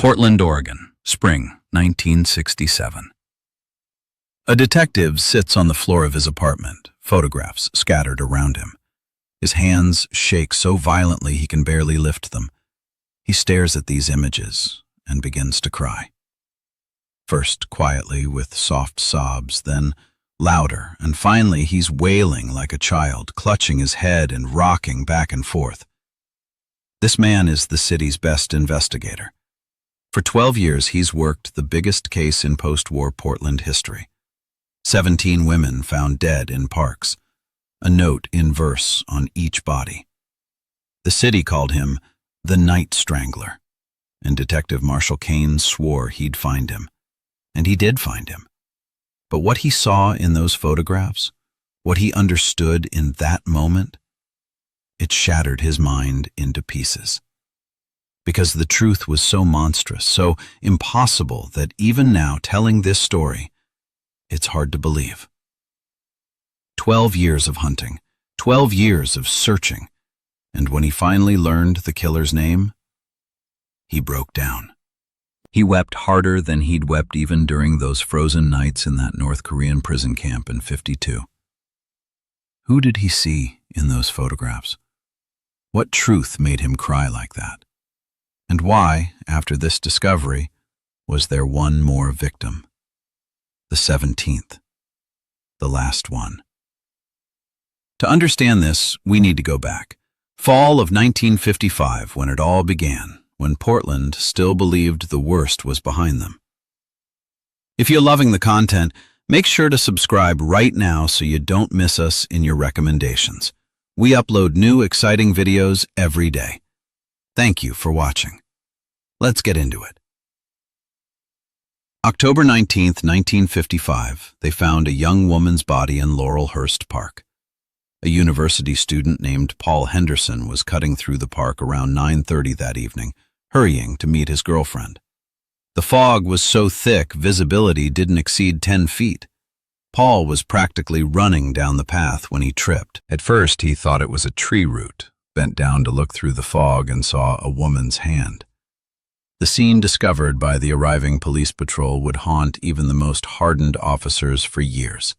Portland, Oregon, spring 1967. A detective sits on the floor of his apartment, photographs scattered around him. His hands shake so violently he can barely lift them. He stares at these images and begins to cry. First quietly with soft sobs, then louder, and finally he's wailing like a child, clutching his head and rocking back and forth. This man is the city's best investigator. For 12 years, he's worked the biggest case in post-war Portland history. 17 women found dead in parks, a note in verse on each body. The city called him the Night Strangler, and Detective Marshall Caine swore he'd find him. And he did find him. But what he saw in those photographs, what he understood in that moment, it shattered his mind into pieces. Because the truth was so monstrous, so impossible that even now, telling this story, it's hard to believe. 12 years of hunting, 12 years of searching, and when he finally learned the killer's name, he broke down. He wept harder than he'd wept even during those frozen nights in that North Korean prison camp in '52. Who did he see in those photographs? What truth made him cry like that? And why, after this discovery, was there one more victim? The 17th. The last one. To understand this, we need to go back. Fall of 1955, when it all began, when Portland still believed the worst was behind them. If you're loving the content, make sure to subscribe right now so you don't miss us in your recommendations. We upload new, exciting videos every day. Thank you for watching. Let's get into it. October 19th, 1955, they found a young woman's body in Laurelhurst Park. A university student named Paul Henderson was cutting through the park around 9:30 that evening, hurrying to meet his girlfriend. The fog was so thick, visibility didn't exceed 10 feet. Paul was practically running down the path when he tripped. At first, he thought it was a tree root, bent down to look through the fog and saw a woman's hand. The scene discovered by the arriving police patrol would haunt even the most hardened officers for years.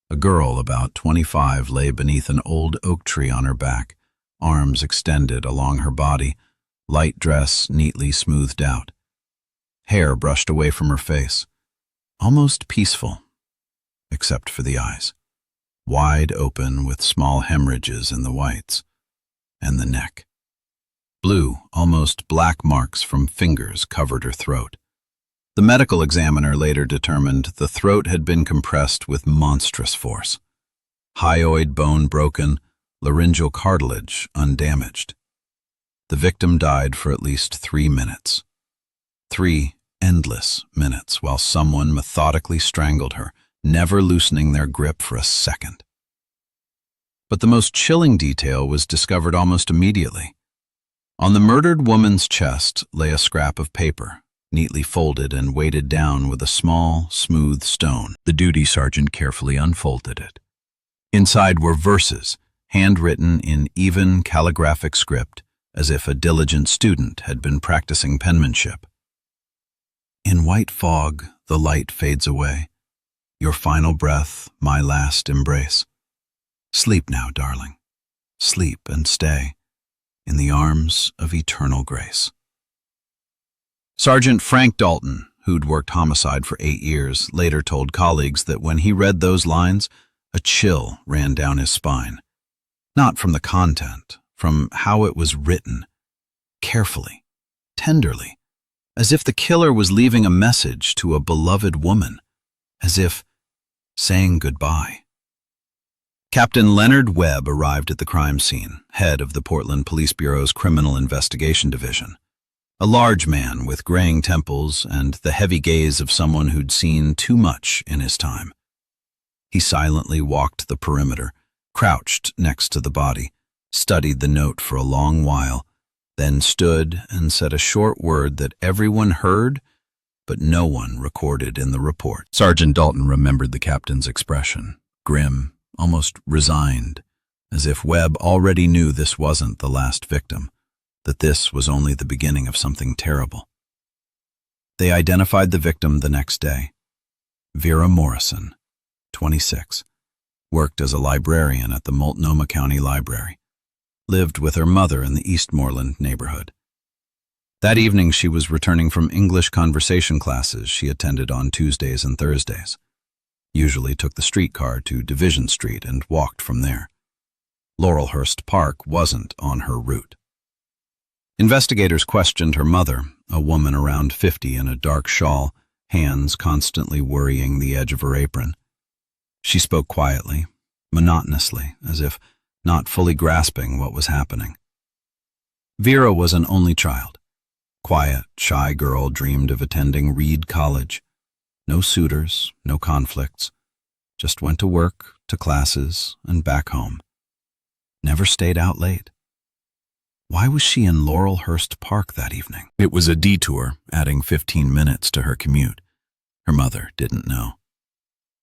A girl about 25 lay beneath an old oak tree on her back, arms extended along her body, light dress neatly smoothed out. Hair brushed away from her face, almost peaceful, except for the eyes, wide open with small hemorrhages in the whites, and the neck. Blue, almost black marks from fingers covered her throat. The medical examiner later determined the throat had been compressed with monstrous force. Hyoid bone broken, laryngeal cartilage undamaged. The victim died for at least 3 minutes. 3 endless minutes while someone methodically strangled her, never loosening their grip for a second. But the most chilling detail was discovered almost immediately. On the murdered woman's chest lay a scrap of paper, neatly folded and weighted down with a small, smooth stone. The duty sergeant carefully unfolded it. Inside were verses, handwritten in even calligraphic script, as if a diligent student had been practicing penmanship. In white fog, the light fades away. Your final breath, my last embrace. Sleep now, darling. Sleep and stay in the arms of eternal grace. Sergeant Frank Dalton, who'd worked homicide for 8 years, later told colleagues that when he read those lines, a chill ran down his spine. Not from the content, from how it was written, carefully, tenderly, as if the killer was leaving a message to a beloved woman, as if saying goodbye. Captain Leonard Webb arrived at the crime scene, head of the Portland Police Bureau's Criminal Investigation Division. A large man with graying temples and the heavy gaze of someone who'd seen too much in his time. He silently walked the perimeter, crouched next to the body, studied the note for a long while, then stood and said a short word that everyone heard, but no one recorded in the report. Sergeant Dalton remembered the captain's expression, grim, almost resigned, as if Webb already knew this wasn't the last victim, that this was only the beginning of something terrible. They identified the victim the next day. Vera Morrison, 26, worked as a librarian at the Multnomah County Library, lived with her mother in the Eastmoreland neighborhood. That evening she was returning from English conversation classes she attended on Tuesdays and Thursdays. Usually took the streetcar to Division Street and walked from there. Laurelhurst Park wasn't on her route. Investigators questioned her mother, a woman around 50 in a dark shawl, hands constantly worrying the edge of her apron. She spoke quietly, monotonously, as if not fully grasping what was happening. Vera was an only child. Quiet, shy girl dreamed of attending Reed College. No suitors, no conflicts. Just went to work, to classes, and back home. Never stayed out late. Why was she in Laurelhurst Park that evening? It was a detour, adding 15 minutes to her commute. Her mother didn't know.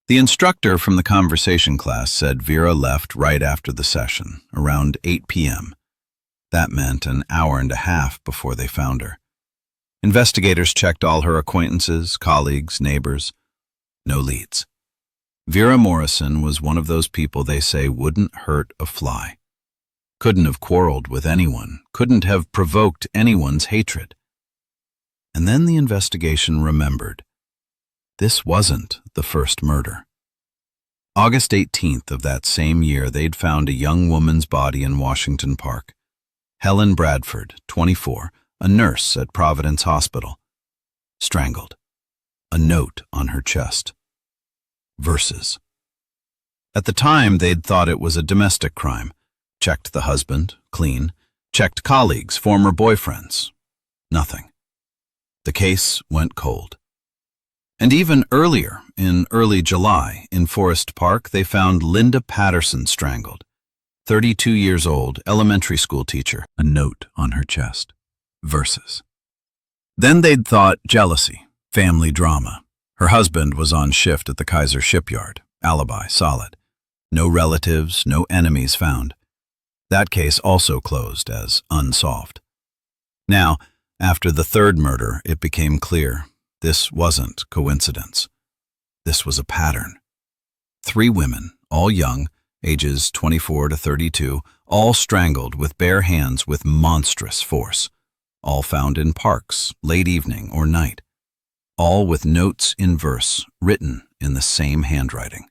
The instructor from the conversation class said Vera left right after the session, around 8 p.m. That meant an hour and a half before they found her. Investigators checked all her acquaintances, colleagues, neighbors. No leads. Vera Morrison was one of those people they say wouldn't hurt a fly. Couldn't have quarreled with anyone, couldn't have provoked anyone's hatred. And then the investigation remembered. This wasn't the first murder. August 18th of that same year, they'd found a young woman's body in Washington Park. Helen Bradford, 24, a nurse at Providence Hospital. Strangled. A note on her chest. Verses. At the time, they'd thought it was a domestic crime. Checked the husband, clean. Checked colleagues, former boyfriends. Nothing. The case went cold. And even earlier, in early July, in Forest Park, they found Linda Patterson strangled. 32 years old, elementary school teacher. A note on her chest. Verses. Then they'd thought jealousy, family drama. Her husband was on shift at the Kaiser shipyard. Alibi solid. No relatives, no enemies found. That case also closed as unsolved. Now, after the third murder, it became clear this wasn't coincidence. This was a pattern. 3 women, all young, ages 24 to 32, all strangled with bare hands with monstrous force. All found in parks, late evening or night. All with notes in verse, written in the same handwriting.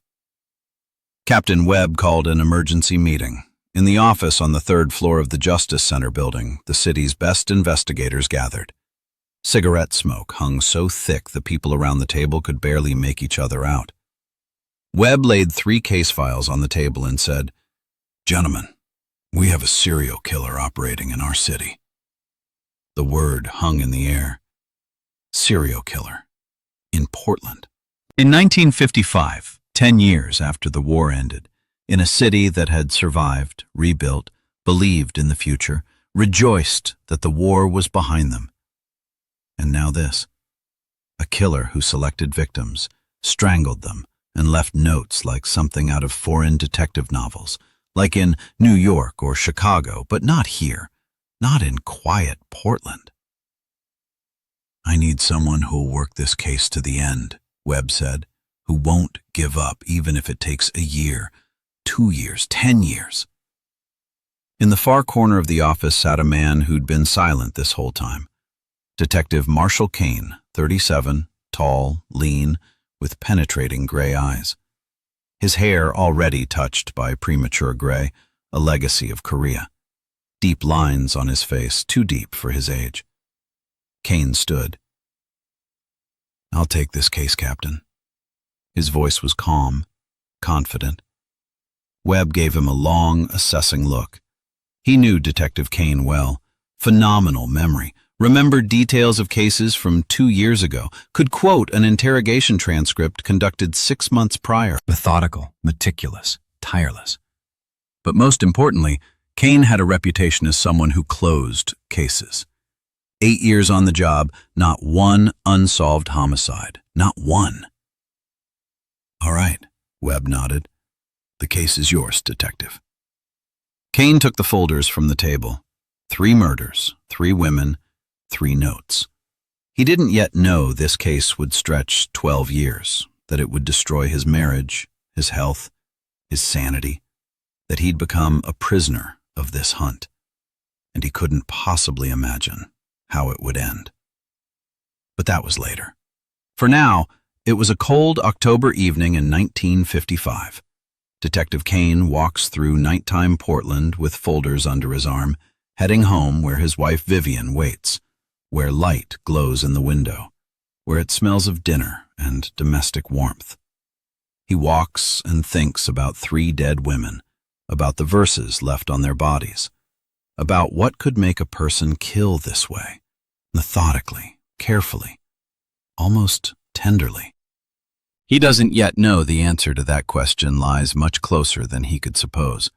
Captain Webb called an emergency meeting. In the office on the 3rd floor of the Justice Center building, the city's best investigators gathered. Cigarette smoke hung so thick the people around the table could barely make each other out. Webb laid 3 case files on the table and said, "Gentlemen, we have a serial killer operating in our city." The word hung in the air. Serial killer. In Portland. In 1955, 10 years after the war ended, in a city that had survived, rebuilt, believed in the future, rejoiced that the war was behind them. And now this. A killer who selected victims, strangled them, and left notes like something out of foreign detective novels, like in New York or Chicago, but not here, not in quiet Portland. "I need someone who'll work this case to the end," Webb said, "who won't give up even if it takes a year, 2 years, 10 years. In the far corner of the office sat a man who'd been silent this whole time. Detective Marshall Caine, 37, tall, lean, with penetrating gray eyes. His hair already touched by premature gray, a legacy of Korea. Deep lines on his face, too deep for his age. Caine stood. "I'll take this case, Captain." His voice was calm, confident. Webb gave him a long, assessing look. He knew Detective Caine well. Phenomenal memory. Remembered details of cases from 2 years ago. Could quote an interrogation transcript conducted 6 months prior. Methodical, meticulous, tireless. But most importantly, Caine had a reputation as someone who closed cases. 8 years on the job, not one unsolved homicide. Not one. "All right," Webb nodded. "The case is yours, Detective." Caine took the folders from the table. 3 murders, 3 women, 3 notes. He didn't yet know this case would stretch 12 years, that it would destroy his marriage, his health, his sanity, that he'd become a prisoner of this hunt, and he couldn't possibly imagine how it would end. But that was later. For now, it was a cold October evening in 1955. Detective Caine walks through nighttime Portland with folders under his arm, heading home where his wife Vivian waits, where light glows in the window, where it smells of dinner and domestic warmth. He walks and thinks about 3 dead women, about the verses left on their bodies, about what could make a person kill this way, methodically, carefully, almost tenderly. He doesn't yet know the answer to that question lies much closer than he could suppose.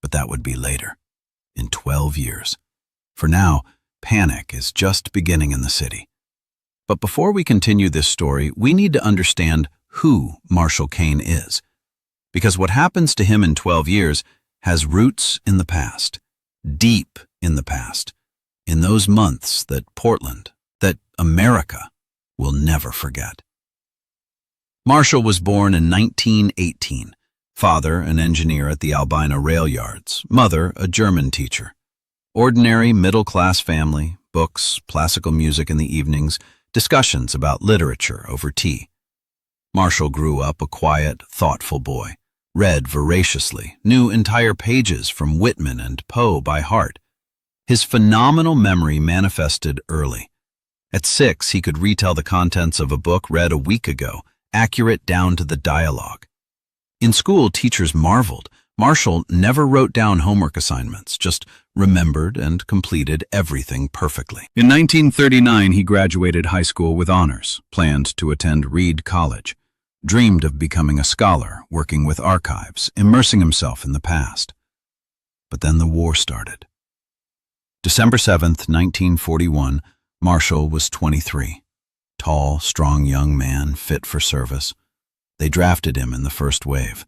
But that would be later, in 12 years. For now, panic is just beginning in the city. But before we continue this story, we need to understand who Marshall Caine is. Because what happens to him in 12 years has roots in the past, deep in the past, in those months that Portland, that America, will never forget. Marshall was born in 1918, father an engineer at the Albina rail yards, mother a German teacher. Ordinary middle-class family, books, classical music in the evenings, discussions about literature over tea. Marshall grew up a quiet, thoughtful boy, read voraciously, knew entire pages from Whitman and Poe by heart. His phenomenal memory manifested early. At 6, he could retell the contents of a book read a week ago, accurate down to the dialogue. In school, teachers marveled. Marshall never wrote down homework assignments, just remembered and completed everything perfectly. In 1939, he graduated high school with honors, planned to attend Reed College, dreamed of becoming a scholar, working with archives, immersing himself in the past. But then the war started. December 7th, 1941, Marshall was 23. Tall, strong young man, fit for service. They drafted him in the first wave.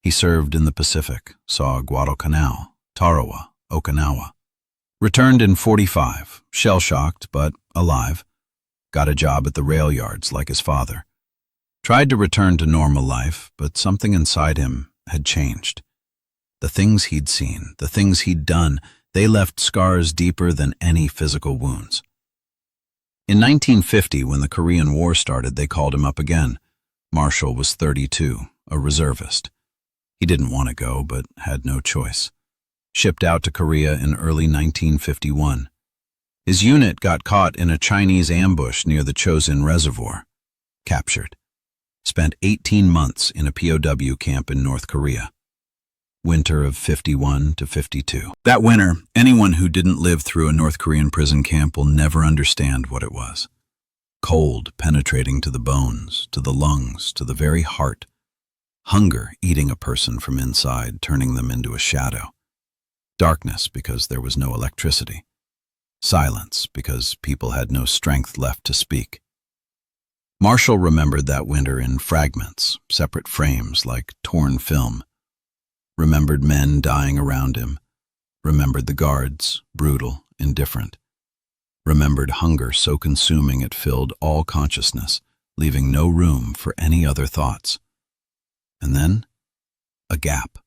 He served in the Pacific, saw Guadalcanal, Tarawa, Okinawa. Returned in 45, shell-shocked but alive. Got a job at the rail yards like his father. Tried to return to normal life, but something inside him had changed. The things he'd seen, the things he'd done, they left scars deeper than any physical wounds. In 1950, when the Korean War started, they called him up again. Marshall was 32, a reservist. He didn't want to go, but had no choice. Shipped out to Korea in early 1951. His unit got caught in a Chinese ambush near the Chosin Reservoir. Captured. Spent 18 months in a POW camp in North Korea. Winter of 51 to 52. That winter, anyone who didn't live through a North Korean prison camp will never understand what it was. Cold penetrating to the bones, to the lungs, to the very heart. Hunger eating a person from inside, turning them into a shadow. Darkness because there was no electricity. Silence because people had no strength left to speak. Marshall remembered that winter in fragments, separate frames like torn film. Remembered men dying around him. Remembered the guards, brutal, indifferent. Remembered hunger so consuming it filled all consciousness, leaving no room for any other thoughts. And then, a gap.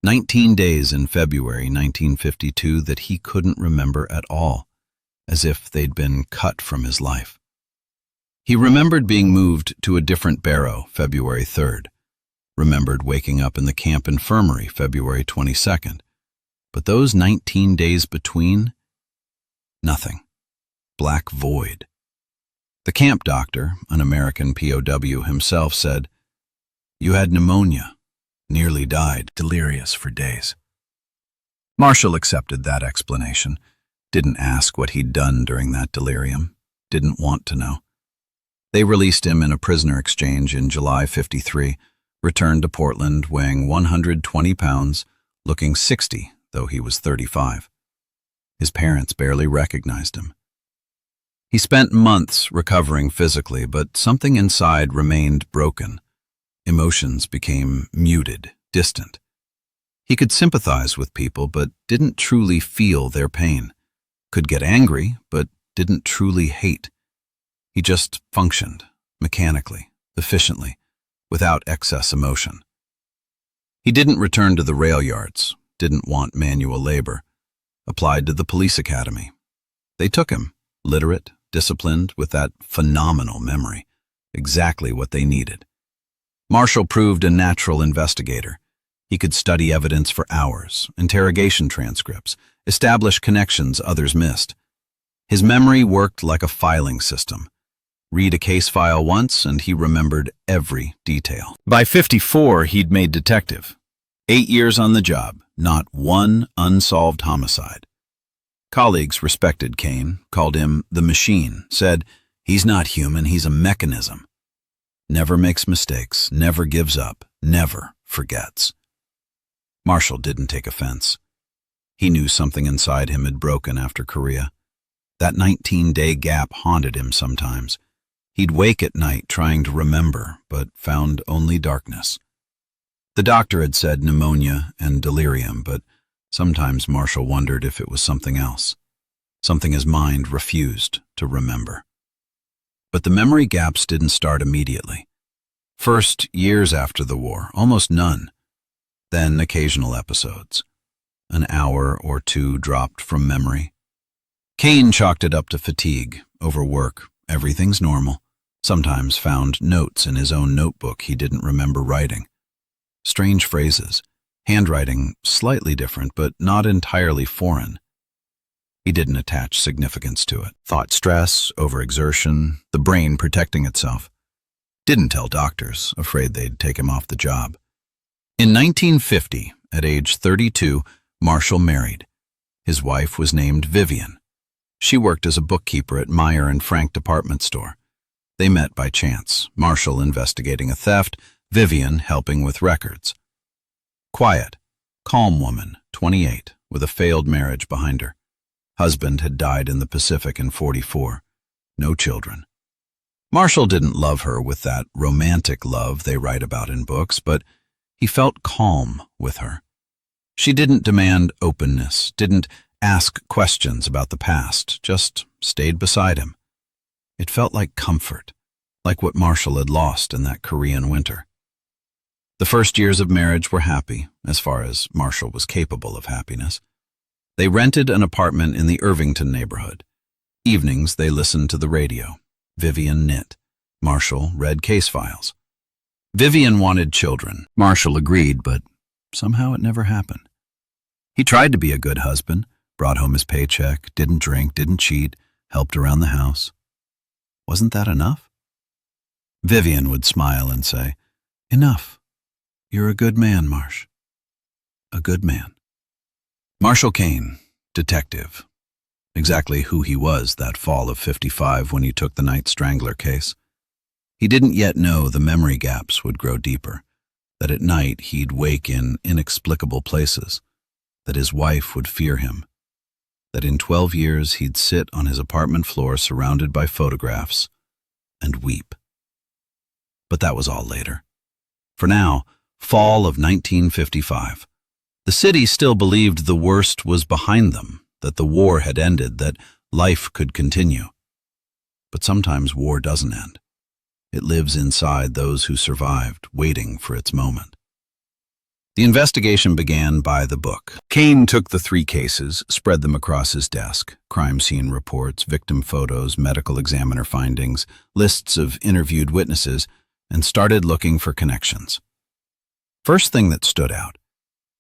19 days in February 1952 that he couldn't remember at all, as if they'd been cut from his life. He remembered being moved to a different barrow February 3rd, remembered waking up in the camp infirmary February 22nd, but those 19 days between, nothing. Black void. The camp doctor, an American POW himself, said, "You had pneumonia, nearly died, delirious for days." Marshall accepted that explanation, didn't ask what he'd done during that delirium, didn't want to know. They released him in a prisoner exchange in July 53, returned to Portland weighing 120 pounds, looking 60, though he was 35. His parents barely recognized him. He spent months recovering physically, but something inside remained broken. Emotions became muted, distant. He could sympathize with people, but didn't truly feel their pain. Could get angry, but didn't truly hate. He just functioned, mechanically, efficiently, without excess emotion. He didn't return to the rail yards, didn't want manual labor, applied to the police academy. They took him, literate, disciplined, with that phenomenal memory, exactly what they needed. Marshall proved a natural investigator. He could study evidence for hours, interrogation transcripts, establish connections others missed. His memory worked like a filing system. Read a case file once and he remembered every detail. By 54, he'd made detective. 8 years on the job, not one unsolved homicide. Colleagues respected Caine, called him the machine, said, "He's not human, he's a mechanism." Never makes mistakes, never gives up, never forgets. Marshall didn't take offense. He knew something inside him had broken after Korea. That 19-day gap haunted him sometimes. He'd wake at night trying to remember, but found only darkness. The doctor had said pneumonia and delirium, but sometimes Marshall wondered if it was something else, something his mind refused to remember. But the memory gaps didn't start immediately. First, years after the war, almost none. Then occasional episodes. An hour or two dropped from memory. Caine chalked it up to fatigue, overwork, everything's normal. Sometimes found notes in his own notebook he didn't remember writing. Strange phrases, handwriting slightly different but not entirely foreign. He didn't attach significance to it. Thought stress, overexertion, the brain protecting itself. Didn't tell doctors, afraid they'd take him off the job. In 1950, at age 32, Marshall married. His wife was named Vivian. She worked as a bookkeeper at Meyer and Frank department store. They met by chance, Marshall investigating a theft, Vivian helping with records. Quiet, calm woman, 28, with a failed marriage behind her. Husband had died in the Pacific in 44. No children. Marshall didn't love her with that romantic love they write about in books, but he felt calm with her. She didn't demand openness, didn't ask questions about the past, just stayed beside him. It felt like comfort, like what Marshall had lost in that Korean winter. The first years of marriage were happy, as far as Marshall was capable of happiness. They rented an apartment in the Irvington neighborhood. Evenings they listened to the radio. Vivian knit. Marshall read case files. Vivian wanted children. Marshall agreed, but somehow it never happened. He tried to be a good husband, brought home his paycheck, didn't drink, didn't cheat, helped around the house. Wasn't that enough? Vivian would smile and say, "Enough. You're a good man, Marsh. A good man." Marshall Caine, detective. Exactly who he was that fall of 55 when he took the Night Strangler case. He didn't yet know the memory gaps would grow deeper, that at night he'd wake in inexplicable places, that his wife would fear him, that in 12 years he'd sit on his apartment floor surrounded by photographs and weep. But that was all later. For now, fall of 1955. The city still believed the worst was behind them, that the war had ended, that life could continue. But sometimes war doesn't end. It lives inside those who survived, waiting for its moment. The investigation began by the book. Caine took the 3 cases, spread them across his desk, crime scene reports, victim photos, medical examiner findings, lists of interviewed witnesses, and started looking for connections. First thing that stood out,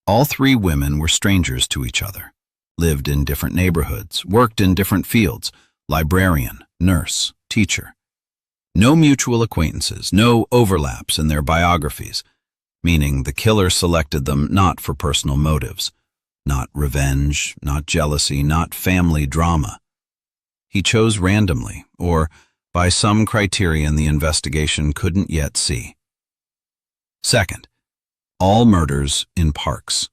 all 3 women were strangers to each other, lived in different neighborhoods, worked in different fields, librarian, nurse, teacher. No mutual acquaintances, no overlaps in their biographies, meaning the killer selected them not for personal motives, not revenge, not jealousy, not family drama. He chose randomly, or by some criterion the investigation couldn't yet see. Second, all murders in parks.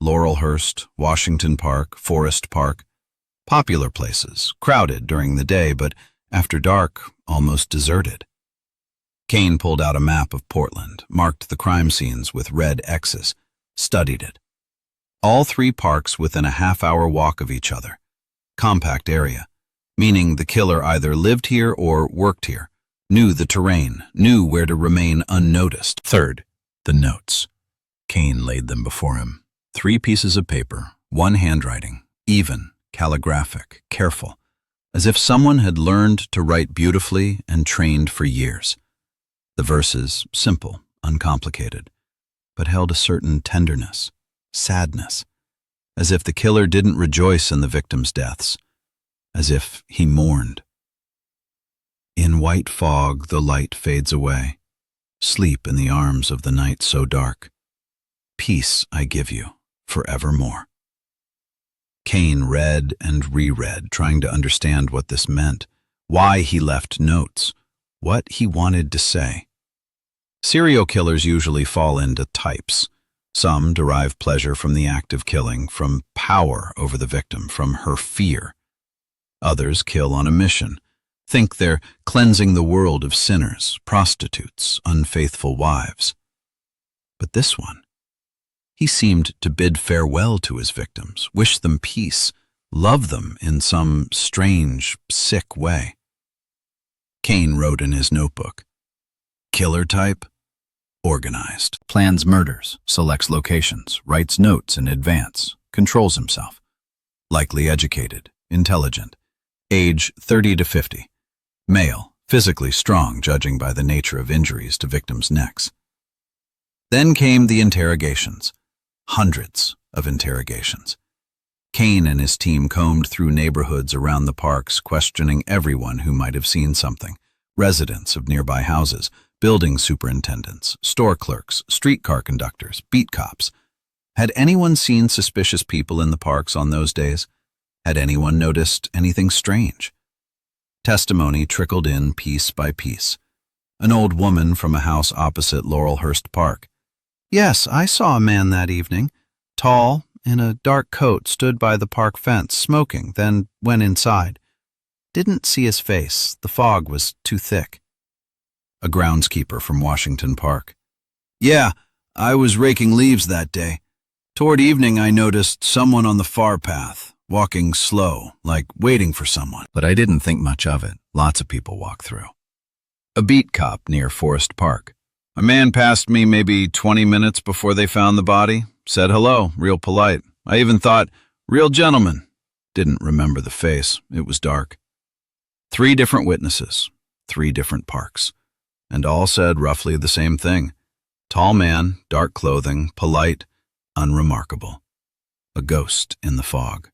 Laurelhurst, Washington Park, Forest Park. Popular places, crowded during the day, but after dark, almost deserted. Caine pulled out a map of Portland, marked the crime scenes with red X's, studied it. All 3 parks within a half-hour walk of each other. Compact area. meaning the killer either lived here or worked here, knew the terrain, knew where to remain unnoticed. Third, the notes. Caine laid them before him. 3 pieces of paper, 1 handwriting, even, calligraphic, careful, as if someone had learned to write beautifully and trained for years. The verses, simple, uncomplicated, but held a certain tenderness, sadness, as if the killer didn't rejoice in the victims' deaths, as if he mourned. In white fog the light fades away. Sleep in the arms of the night so dark. Peace I give you forevermore. Caine read and reread, trying to understand what this meant, why he left notes, what he wanted to say. Serial killers usually fall into types. Some derive pleasure from the act of killing, from power over the victim, from her fear. Others kill on a mission, think they're cleansing the world of sinners, prostitutes, unfaithful wives. But this one, he seemed to bid farewell to his victims, wish them peace, love them in some strange, sick way. Caine wrote in his notebook, killer type, organized. Plans murders, selects locations, writes notes in advance, controls himself. Likely educated, intelligent. Age 30 to 50. Male, physically strong judging by the nature of injuries to victims' necks. Then came the interrogations. Hundreds of interrogations. Caine and his team combed through neighborhoods around the parks, questioning everyone who might have seen something. Residents of nearby houses, building superintendents, store clerks, streetcar conductors, beat cops. Had anyone seen suspicious people in the parks on those days? Had anyone noticed anything strange? Testimony trickled in piece by piece. An old woman from a house opposite Laurelhurst Park. Yes, I saw a man that evening. Tall, in a dark coat, stood by the park fence, smoking, then went inside. Didn't see his face. The fog was too thick. A groundskeeper from Washington Park. Yeah, I was raking leaves that day. Toward evening I noticed someone on the far path, walking slow, like waiting for someone. But I didn't think much of it. Lots of people walk through. A beat cop near Forest Park. A man passed me maybe 20 minutes before they found the body. Said hello, real polite. I even thought, real gentleman. Didn't remember the face. It was dark. 3 different witnesses, 3 different parks. And all said roughly the same thing. Tall man, dark clothing, polite, unremarkable. A ghost in the fog.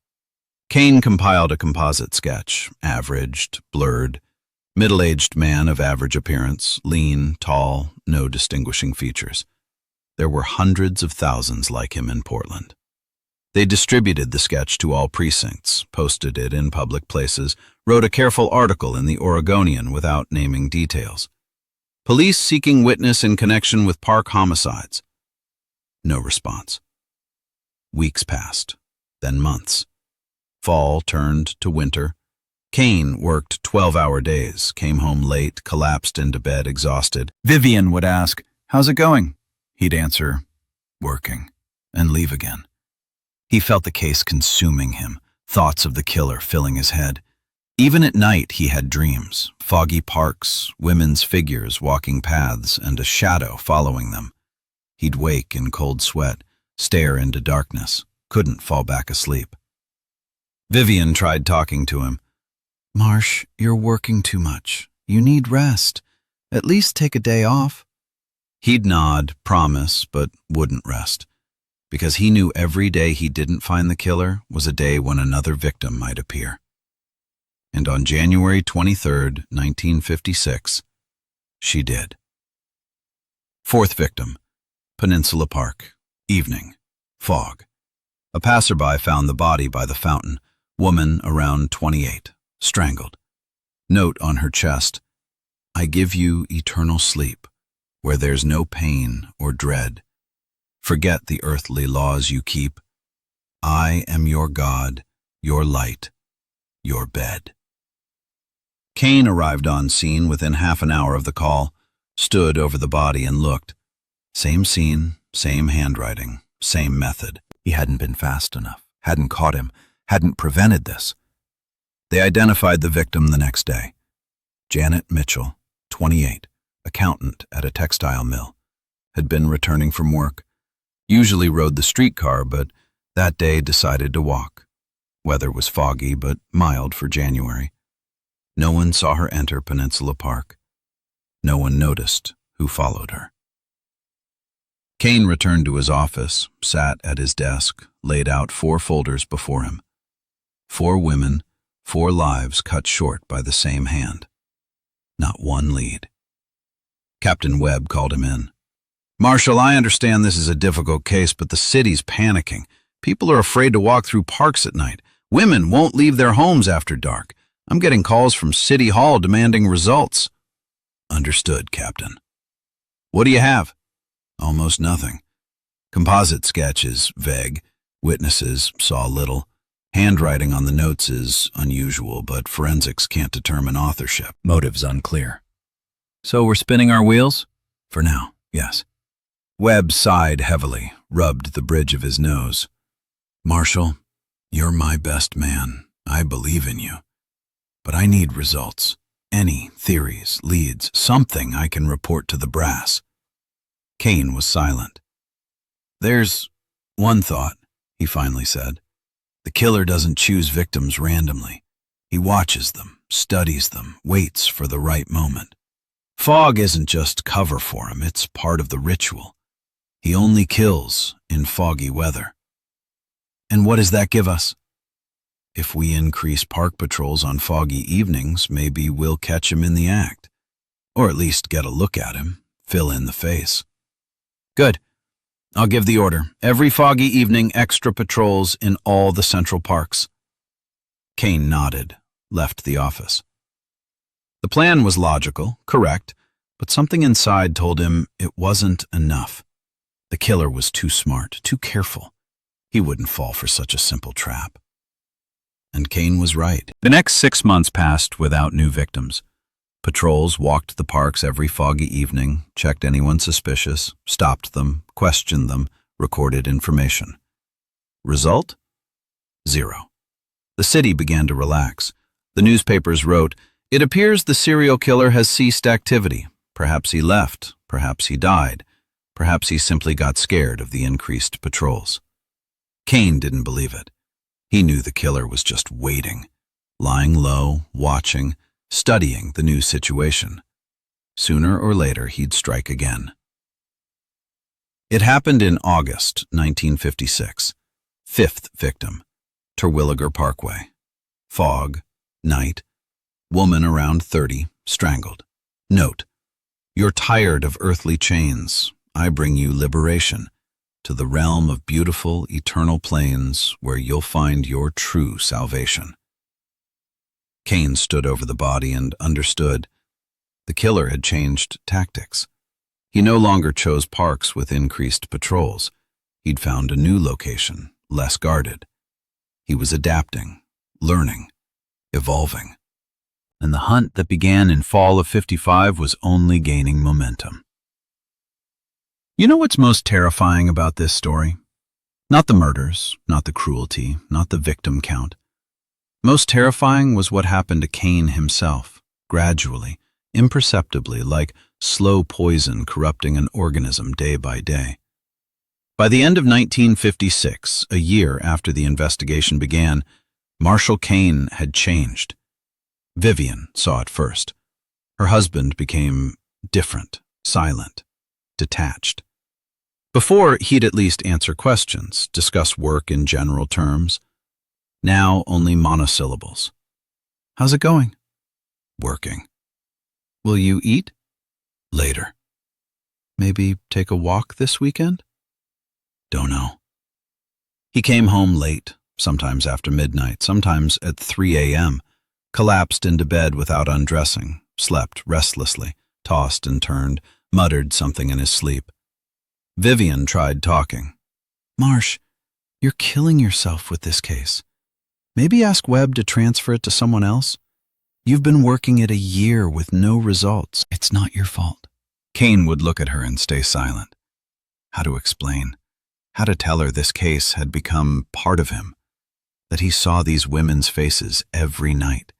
Caine compiled a composite sketch, averaged, blurred. Middle-aged man of average appearance, lean, tall, no distinguishing features. There were hundreds of thousands like him in Portland. They distributed the sketch to all precincts, posted it in public places, wrote a careful article in the Oregonian without naming details. Police seeking witness in connection with park homicides. No response. Weeks passed, then months. Fall turned to winter. Caine worked 12-hour days, came home late, collapsed into bed, exhausted. Vivian would ask, "How's it going?" He'd answer, "Working," and leave again. He felt the case consuming him, thoughts of the killer filling his head. Even at night he had dreams, foggy parks, women's figures walking paths, and a shadow following them. He'd wake in cold sweat, stare into darkness, couldn't fall back asleep. Vivian tried talking to him. "Marsh, you're working too much. You need rest. At least take a day off." He'd nod, promise, but wouldn't rest, because he knew every day he didn't find the killer was a day when another victim might appear. And on January 23rd, 1956, she did. 4th victim, Peninsula Park, evening, fog. A passerby found the body by the fountain, woman around 28, strangled. Note on her chest, "I give you eternal sleep, where there's no pain or dread. Forget the earthly laws you keep. I am your God, your light, your bed." Caine arrived on scene within half an hour of the call, stood over the body and looked. Same scene, same handwriting, same method. He hadn't been fast enough, hadn't caught him, hadn't prevented this. They identified the victim the next day. Janet Mitchell, 28, accountant at a textile mill, had been returning from work. Usually rode the streetcar, but that day decided to walk. Weather was foggy, but mild for January. No one saw her enter Peninsula Park. No one noticed who followed her. Caine returned to his office, sat at his desk, laid out 4 folders before him. 4 women, 4 lives cut short by the same hand. Not one lead. Captain Webb called him in. "Marshall, I understand this is a difficult case, but the city's panicking. People are afraid to walk through parks at night. Women won't leave their homes after dark. I'm getting calls from City Hall demanding results." "Understood, Captain." "What do you have?" "Almost nothing. Composite sketch is vague. Witnesses saw little. Handwriting on the notes is unusual, but forensics can't determine authorship. Motives unclear." "So we're spinning our wheels?" "For now, yes." Webb sighed heavily, rubbed the bridge of his nose. "Marshall, you're my best man. I believe in you. But I need results. Any theories, leads, something I can report to the brass." Caine was silent. "There's one thought," he finally said. "The killer doesn't choose victims randomly. He watches them, studies them, waits for the right moment. Fog isn't just cover for him, it's part of the ritual. He only kills in foggy weather." "And what does that give us?" "If we increase park patrols on foggy evenings, maybe we'll catch him in the act. Or at least get a look at him, fill in the face." "Good. I'll give the order. Every foggy evening, extra patrols in all the central parks." Caine nodded, left the office. The plan was logical, correct, but something inside told him it wasn't enough. The killer was too smart, too careful. He wouldn't fall for such a simple trap. And Caine was right. The next 6 months passed without new victims. Patrols walked the parks every foggy evening, checked anyone suspicious, stopped them, questioned them, recorded information. Result? 0. The city began to relax. The newspapers wrote, "It appears the serial killer has ceased activity. Perhaps he left, perhaps he died, perhaps he simply got scared of the increased patrols." Caine didn't believe it. He knew the killer was just waiting, lying low, watching, studying the new situation. Sooner or later, he'd strike again. It happened in August 1956. 5th victim, Terwilliger Parkway. Fog, night, woman around 30, strangled. Note: "You're tired of earthly chains. I bring you liberation to the realm of beautiful, eternal plains where you'll find your true salvation." Caine stood over the body and understood. The killer had changed tactics. He no longer chose parks with increased patrols. He'd found a new location, less guarded. He was adapting, learning, evolving. And the hunt that began in fall of '55 was only gaining momentum. You know what's most terrifying about this story? Not the murders, not the cruelty, not the victim count. Most terrifying was what happened to Caine himself, gradually, imperceptibly, like slow poison corrupting an organism day by day. By the end of 1956, a year after the investigation began, Marshall Caine had changed. Vivian saw it first. Her husband became different, silent, detached. Before, he'd at least answer questions, discuss work in general terms. Now, only monosyllables. "How's it going?" "Working." "Will you eat?" "Later." "Maybe take a walk this weekend?" "Don't know." He came home late, sometimes after midnight, sometimes at 3 a.m., collapsed into bed without undressing, slept restlessly, tossed and turned, muttered something in his sleep. Vivian tried talking. "Marsh, you're killing yourself with this case. Maybe ask Webb to transfer it to someone else. You've been working it a year with no results. It's not your fault." Caine would look at her and stay silent. How to explain? How to tell her this case had become part of him? that he saw these women's faces every night,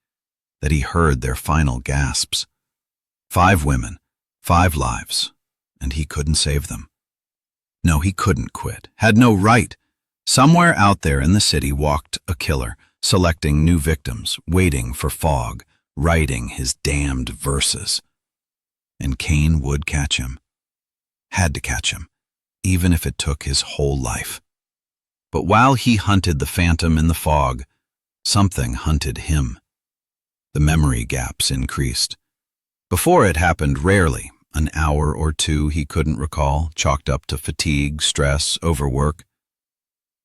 that he heard their final gasps. 5 women, 5 lives, and he couldn't save them. No, he couldn't quit, had no right. Somewhere out there in the city walked a killer, selecting new victims, waiting for fog, writing his damned verses. And Caine would catch him. Had to catch him, even if it took his whole life. But while he hunted the phantom in the fog, something hunted him. The memory gaps increased. Before it happened rarely, an hour or two he couldn't recall, chalked up to fatigue, stress, overwork.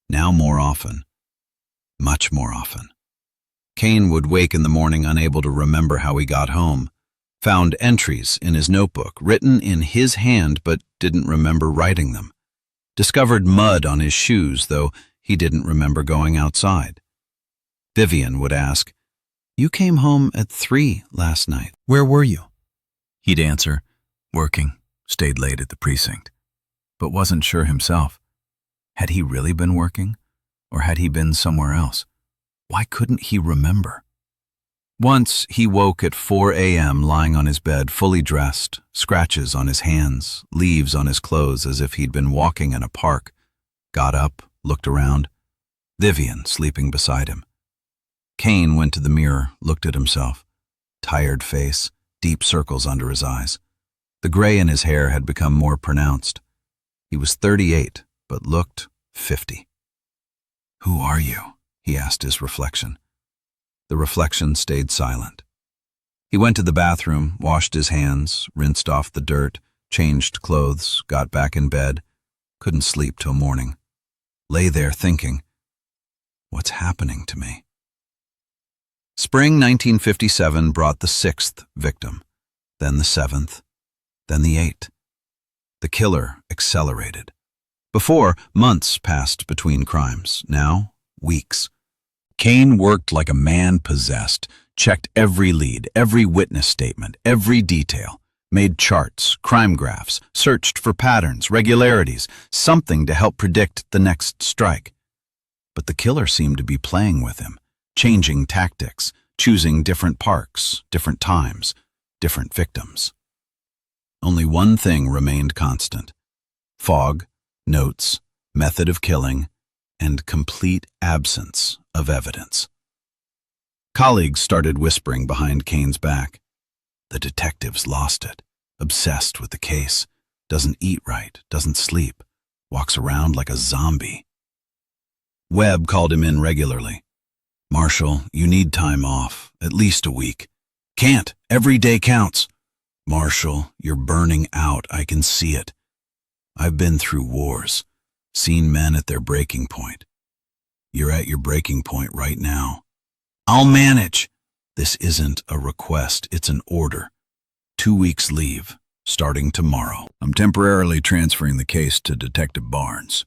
Now more often, much more often. Caine would wake in the morning unable to remember how he got home, found entries in his notebook, written in his hand but didn't remember writing them, discovered mud on his shoes, though he didn't remember going outside. Vivian would ask, "You came home at 3 last night. Where were you?" He'd answer, "Working, stayed late at the precinct," but wasn't sure himself. Had he really been working, or had he been somewhere else? Why couldn't he remember? Once he woke at 4 a.m. lying on his bed, fully dressed, scratches on his hands, leaves on his clothes as if he'd been walking in a park. Got up, looked around. Vivian sleeping beside him. Caine went to the mirror, looked at himself. Tired face, deep circles under his eyes. The gray in his hair had become more pronounced. He was 38, but looked 50. "Who are you?" he asked his reflection. The reflection stayed silent. He went to the bathroom, washed his hands, rinsed off the dirt, changed clothes, got back in bed, couldn't sleep till morning. Lay there thinking, what's happening to me? Spring 1957 brought the 6th victim, then the 7th, then the 8th. The killer accelerated. Before, months passed between crimes. Now, weeks. Caine worked like a man possessed, checked every lead, every witness statement, every detail, made charts, crime graphs, searched for patterns, regularities, something to help predict the next strike. But the killer seemed to be playing with him, changing tactics, choosing different parks, different times, different victims. Only one thing remained constant: fog, notes, method of killing, and complete absence of evidence. Colleagues started whispering behind Caine's back. The detective's lost it, obsessed with the case, doesn't eat right, doesn't sleep, walks around like a zombie. Webb called him in regularly. "Marshall, you need time off, at least a week." "Can't, every day counts." "Marshall, you're burning out, I can see it. I've been through wars, seen men at their breaking point. You're at your breaking point right now." "I'll manage." "This isn't a request, it's an order. 2 weeks leave, starting tomorrow. I'm temporarily transferring the case to Detective Barnes."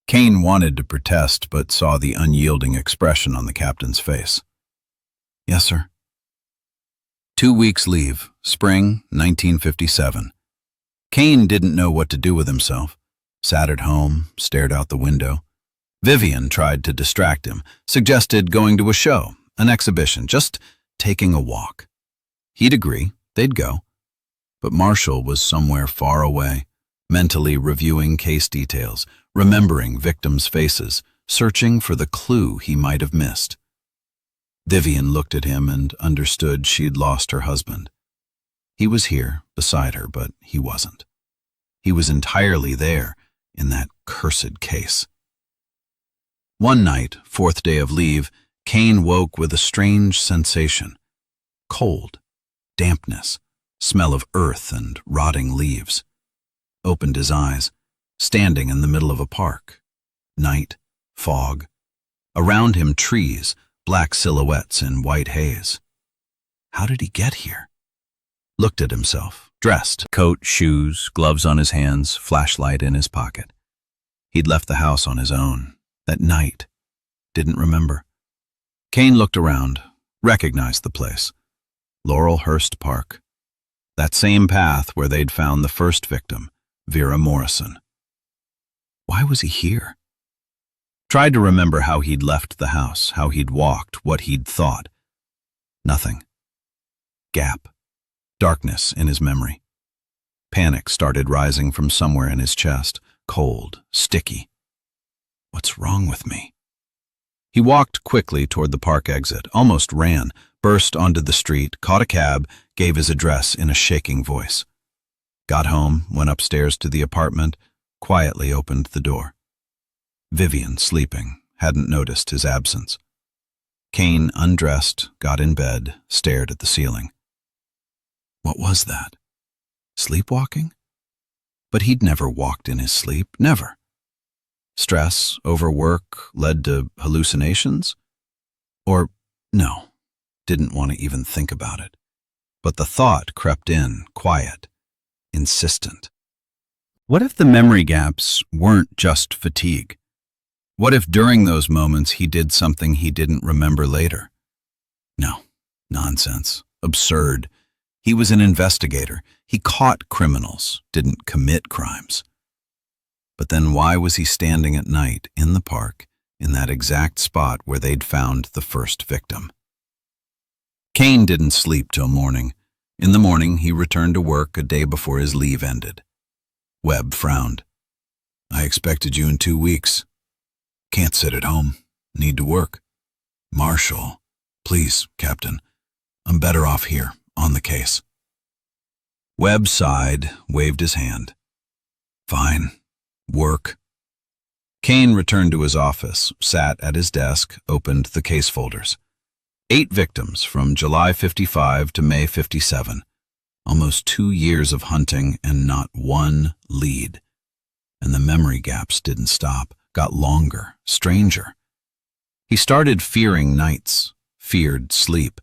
Caine wanted to protest, but saw the unyielding expression on the captain's face. "Yes, sir." 2 weeks leave, spring 1957. Caine didn't know what to do with himself. Sat at home, stared out the window. Vivian tried to distract him, suggested going to a show, an exhibition, just taking a walk. He'd agree, they'd go. But Marshall was somewhere far away, mentally reviewing case details, remembering victims' faces, searching for the clue he might have missed. Vivian looked at him and understood she'd lost her husband. He was here, beside her, but he wasn't. He was entirely there, in that cursed case. One night, 4th day of leave, Caine woke with a strange sensation. Cold, dampness, smell of earth and rotting leaves. Opened his eyes, standing in the middle of a park. Night, fog. Around him trees, black silhouettes in white haze. How did he get here? Looked at himself, dressed, coat, shoes, gloves on his hands, flashlight in his pocket. He'd left the house on his own, that night. Didn't remember. Caine looked around, recognized the place. Laurelhurst Park. That same path where they'd found the first victim, Vera Morrison. Why was he here? Tried to remember how he'd left the house, how he'd walked, what he'd thought. Nothing. Gap. Darkness in his memory. Panic started rising from somewhere in his chest, cold, sticky. What's wrong with me? He walked quickly toward the park exit, almost ran, burst onto the street, caught a cab, gave his address in a shaking voice. Got home, went upstairs to the apartment, quietly opened the door. Vivian, sleeping, hadn't noticed his absence. Caine, undressed, got in bed, stared at the ceiling. What was that? Sleepwalking? But he'd never walked in his sleep, never. Stress, overwork, led to hallucinations? Or, no, didn't want to even think about it. But the thought crept in, quiet, insistent. What if the memory gaps weren't just fatigue? What if during those moments he did something he didn't remember later? No, nonsense, absurd. He was an investigator. He caught criminals, didn't commit crimes. But then why was he standing at night in the park, in that exact spot where they'd found the first victim? Caine didn't sleep till morning. In the morning, he returned to work a day before his leave ended. Webb frowned. I expected you in 2 weeks. Can't sit at home. Need to work. Marshall. Please, Captain. I'm better off here, on the case. Webb sighed, waved his hand. Fine. Work. Caine returned to his office, sat at his desk, opened the case folders. 8 victims from July 55 to May 57. Almost 2 years of hunting and not one lead. And the memory gaps didn't stop, got longer, stranger. He started fearing nights, feared sleep,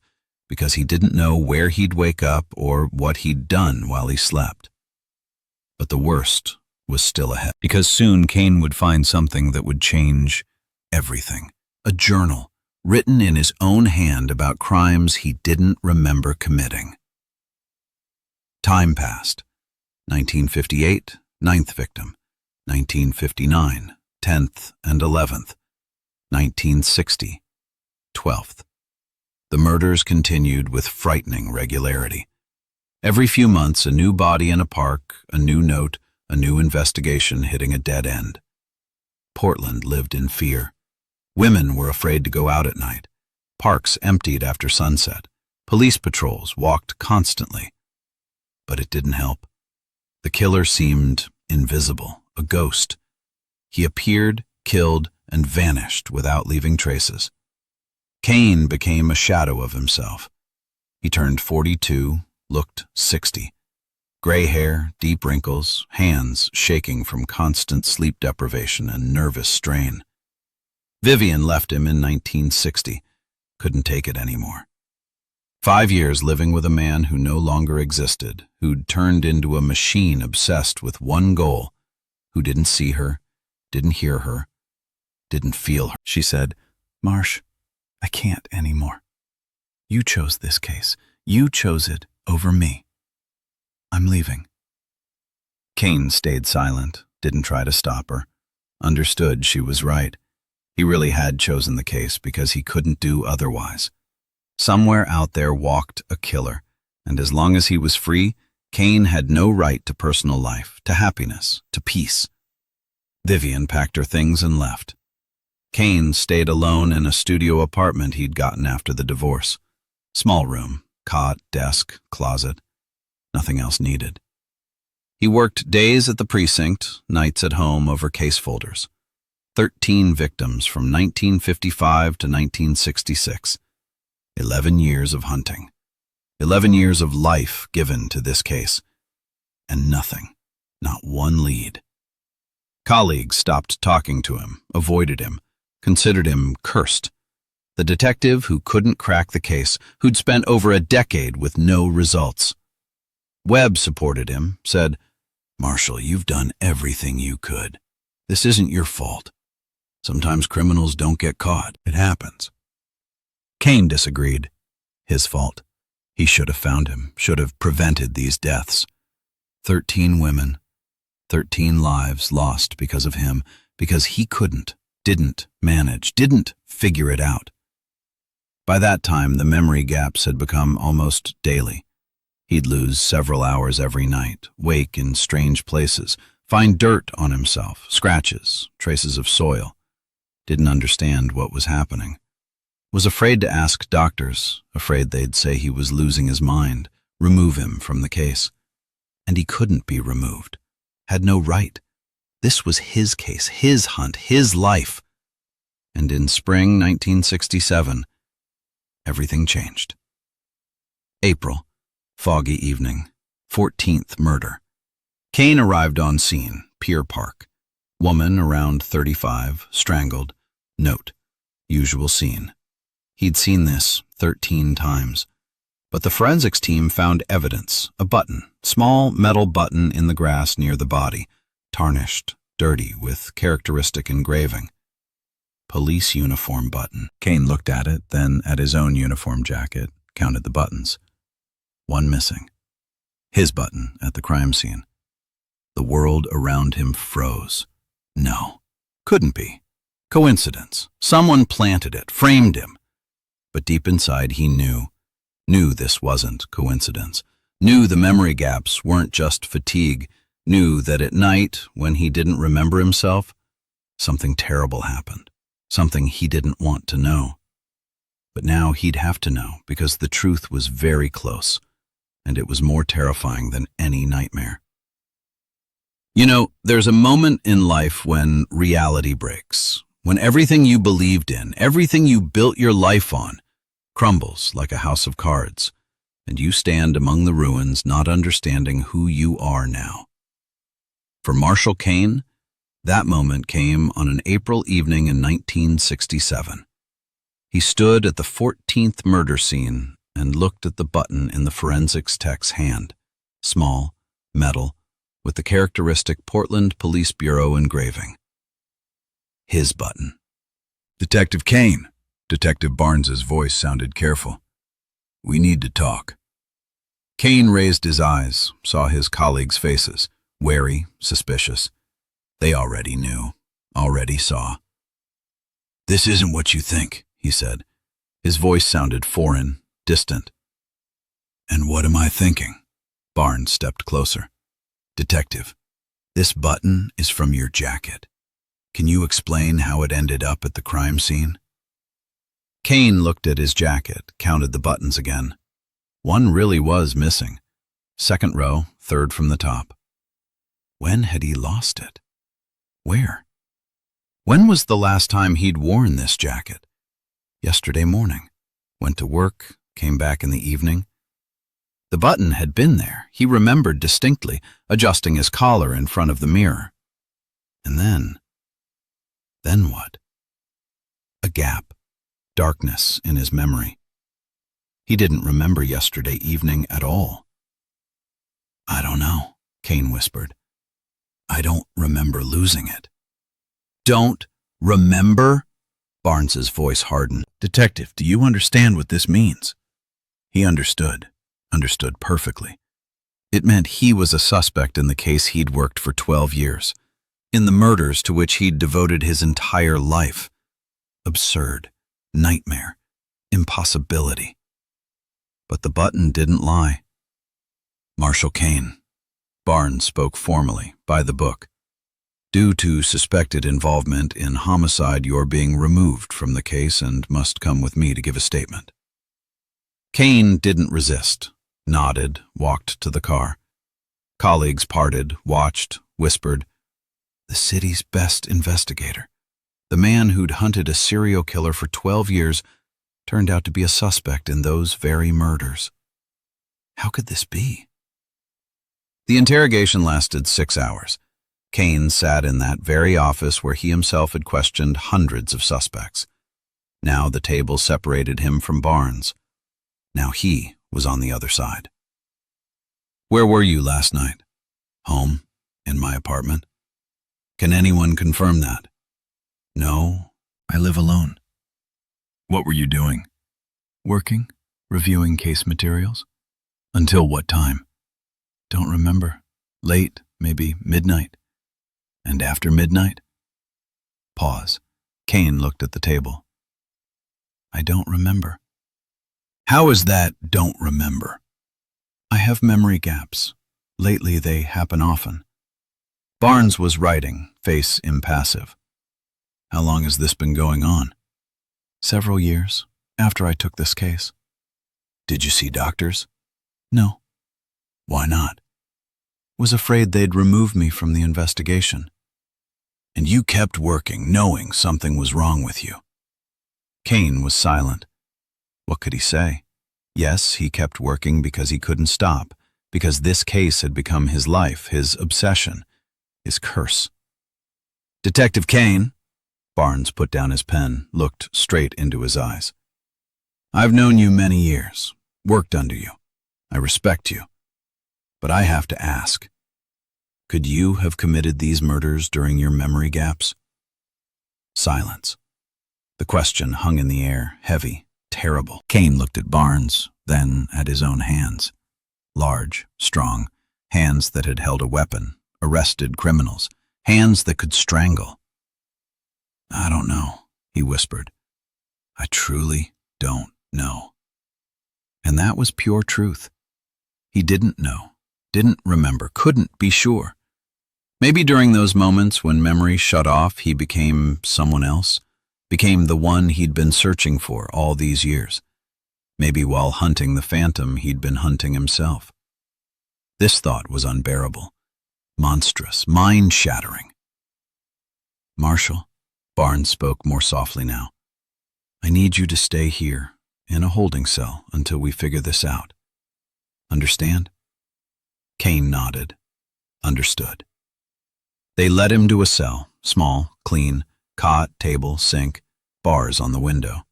because he didn't know where he'd wake up or what he'd done while he slept. But the worst was still ahead, because soon Caine would find something that would change everything. A journal, written in his own hand about crimes he didn't remember committing. Time passed. 1958, 9th victim. 1959, 10th and 11th. 1960, 12th. The murders continued with frightening regularity. Every few months, a new body in a park, a new note, a new investigation hitting a dead end. Portland lived in fear. Women were afraid to go out at night. Parks emptied after sunset. Police patrols walked constantly. But it didn't help. The killer seemed invisible, a ghost. He appeared, killed, and vanished without leaving traces. Caine became a shadow of himself. He turned 42, looked 60. Gray hair, deep wrinkles, hands shaking from constant sleep deprivation and nervous strain. Vivian left him in 1960. Couldn't take it anymore. 5 years living with a man who no longer existed, who'd turned into a machine obsessed with one goal, who didn't see her, didn't hear her, didn't feel her. She said, Marsh, I can't anymore. You chose this case. You chose it over me. I'm leaving. Caine stayed silent, didn't try to stop her. Understood she was right. He really had chosen the case because he couldn't do otherwise. Somewhere out there walked a killer, and as long as he was free, Caine had no right to personal life, to happiness, to peace. Vivian packed her things and left. Caine stayed alone in a studio apartment he'd gotten after the divorce. Small room, cot, desk, closet. Nothing else needed. He worked days at the precinct, nights at home over case folders. 13 victims from 1955 to 1966. 11 years of hunting. 11 years of life given to this case. And nothing, not one lead. Colleagues stopped talking to him, avoided him, considered him cursed. The detective who couldn't crack the case, who'd spent over a decade with no results. Webb supported him, said, Marshall, you've done everything you could. This isn't your fault. Sometimes criminals don't get caught. It happens. Caine disagreed. His fault. He should have found him, should have prevented these deaths. 13 women, 13 lives lost because of him, because he couldn't, didn't manage, didn't figure it out. By that time, the memory gaps had become almost daily. He'd lose several hours every night, wake in strange places, find dirt on himself, scratches, traces of soil. Didn't understand what was happening. Was afraid to ask doctors, afraid they'd say he was losing his mind, remove him from the case. And he couldn't be removed. Had no right. This was his case, his hunt, his life. And in spring 1967, everything changed. April, foggy evening, 14th murder. Caine arrived on scene, Pier Park. Woman around 35, strangled. Note, usual scene. He'd seen this 13 times. But the forensics team found evidence, a button, small metal button in the grass near the body, tarnished, dirty, with characteristic engraving. Police uniform button. Caine looked at it, then at his own uniform jacket, counted the buttons. One missing. His button at the crime scene. The world around him froze. No, couldn't be. Coincidence. Someone planted it, framed him. But deep inside he knew this wasn't coincidence, knew the memory gaps weren't just fatigue, knew that at night, when he didn't remember himself, something terrible happened, something he didn't want to know. But now he'd have to know, because the truth was very close, and it was more terrifying than any nightmare. You know, there's a moment in life when reality breaks, when everything you believed in, everything you built your life on, crumbles like a house of cards, and you stand among the ruins not understanding who you are now. For Marshall Caine, that moment came on an April evening in 1967. He stood at the 14th murder scene and looked at the button in the forensics tech's hand, small, metal, with the characteristic Portland Police Bureau engraving. His button. "Detective Caine." Detective Barnes's voice sounded careful. "We need to talk." Caine raised his eyes, saw his colleagues' faces, wary, suspicious. They already knew, already saw. "This isn't what you think," he said. His voice sounded foreign, distant. "And what am I thinking?" Barnes stepped closer. "Detective, this button is from your jacket. Can you explain how it ended up at the crime scene?" Caine looked at his jacket, counted the buttons again. One really was missing. Second row, third from the top. When had he lost it? Where? When was the last time he'd worn this jacket? Yesterday morning. Went to work, came back in the evening. The button had been there, he remembered distinctly, adjusting his collar in front of the mirror. And then what? A gap. Darkness in his memory. He didn't remember yesterday evening at all. "I don't know," Caine whispered. "I don't remember losing it." "Don't remember?" Barnes's voice hardened. "Detective, do you understand what this means?" He understood perfectly. It meant he was a suspect in the case he'd worked for 12 years, in the murders to which he'd devoted his entire life. Absurd. Nightmare, impossibility. But the button didn't lie. "Marshall Caine." Barnes spoke formally, by the book. "Due to suspected involvement in homicide, you're being removed from the case and must come with me to give a statement." Caine didn't resist, nodded, walked to the car. Colleagues parted, watched, whispered. The city's best investigator. The man who'd hunted a serial killer for 12 years turned out to be a suspect in those very murders. How could this be? The interrogation lasted 6 hours. Caine sat in that very office where he himself had questioned hundreds of suspects. Now the table separated him from Barnes. Now he was on the other side. "Where were you last night?" "Home, in my apartment." "Can anyone confirm that?" "No, I live alone." "What were you doing?" "Working, reviewing case materials." "Until what time?" "Don't remember. Late, maybe midnight." "And after midnight?" Pause. Caine looked at the table. I don't remember. How is that, don't remember? I have memory gaps. Lately they happen often. Barnes was writing, face impassive. How long has this been going on? Several years, after I took this case. Did you see doctors? No. Why not? Was afraid they'd remove me from the investigation. And you kept working, knowing something was wrong with you. Caine was silent. What could he say? Yes, he kept working because he couldn't stop, because this case had become his life, his obsession, his curse. Detective Caine, Barnes put down his pen, looked straight into his eyes. I've known you many years, worked under you. I respect you. But I have to ask, could you have committed these murders during your memory gaps? Silence. The question hung in the air, heavy, terrible. Caine looked at Barnes, then at his own hands. Large, strong, hands that had held a weapon, arrested criminals, hands that could strangle. I don't know, he whispered. I truly don't know. And that was pure truth. He didn't know, didn't remember, couldn't be sure. Maybe during those moments when memory shut off, he became someone else, became the one he'd been searching for all these years. Maybe while hunting the phantom, he'd been hunting himself. This thought was unbearable, monstrous, mind-shattering. Marshall, Barnes spoke more softly now. I need you to stay here, in a holding cell, until we figure this out. Understand? Caine nodded. Understood. They led him to a cell, small, clean, cot, table, sink, bars on the window.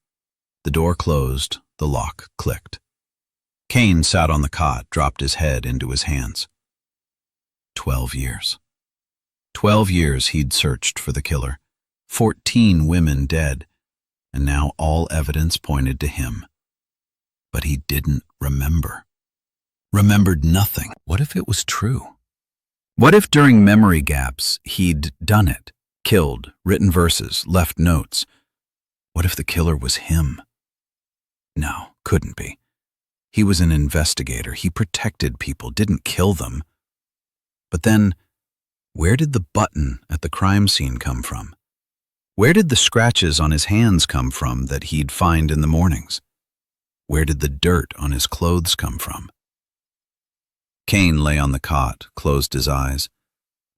The door closed, the lock clicked. Caine sat on the cot, dropped his head into his hands. 12 years. 12 years he'd searched for the killer. 14 women dead, and now all evidence pointed to him. But he didn't remember. Remembered nothing. What if it was true? What if during memory gaps he'd done it, killed, written verses, left notes? What if the killer was him? No, couldn't be. He was an investigator. He protected people, didn't kill them. But then, where did the button at the crime scene come from? Where did the scratches on his hands come from that he'd find in the mornings? Where did the dirt on his clothes come from? Caine lay on the cot, closed his eyes.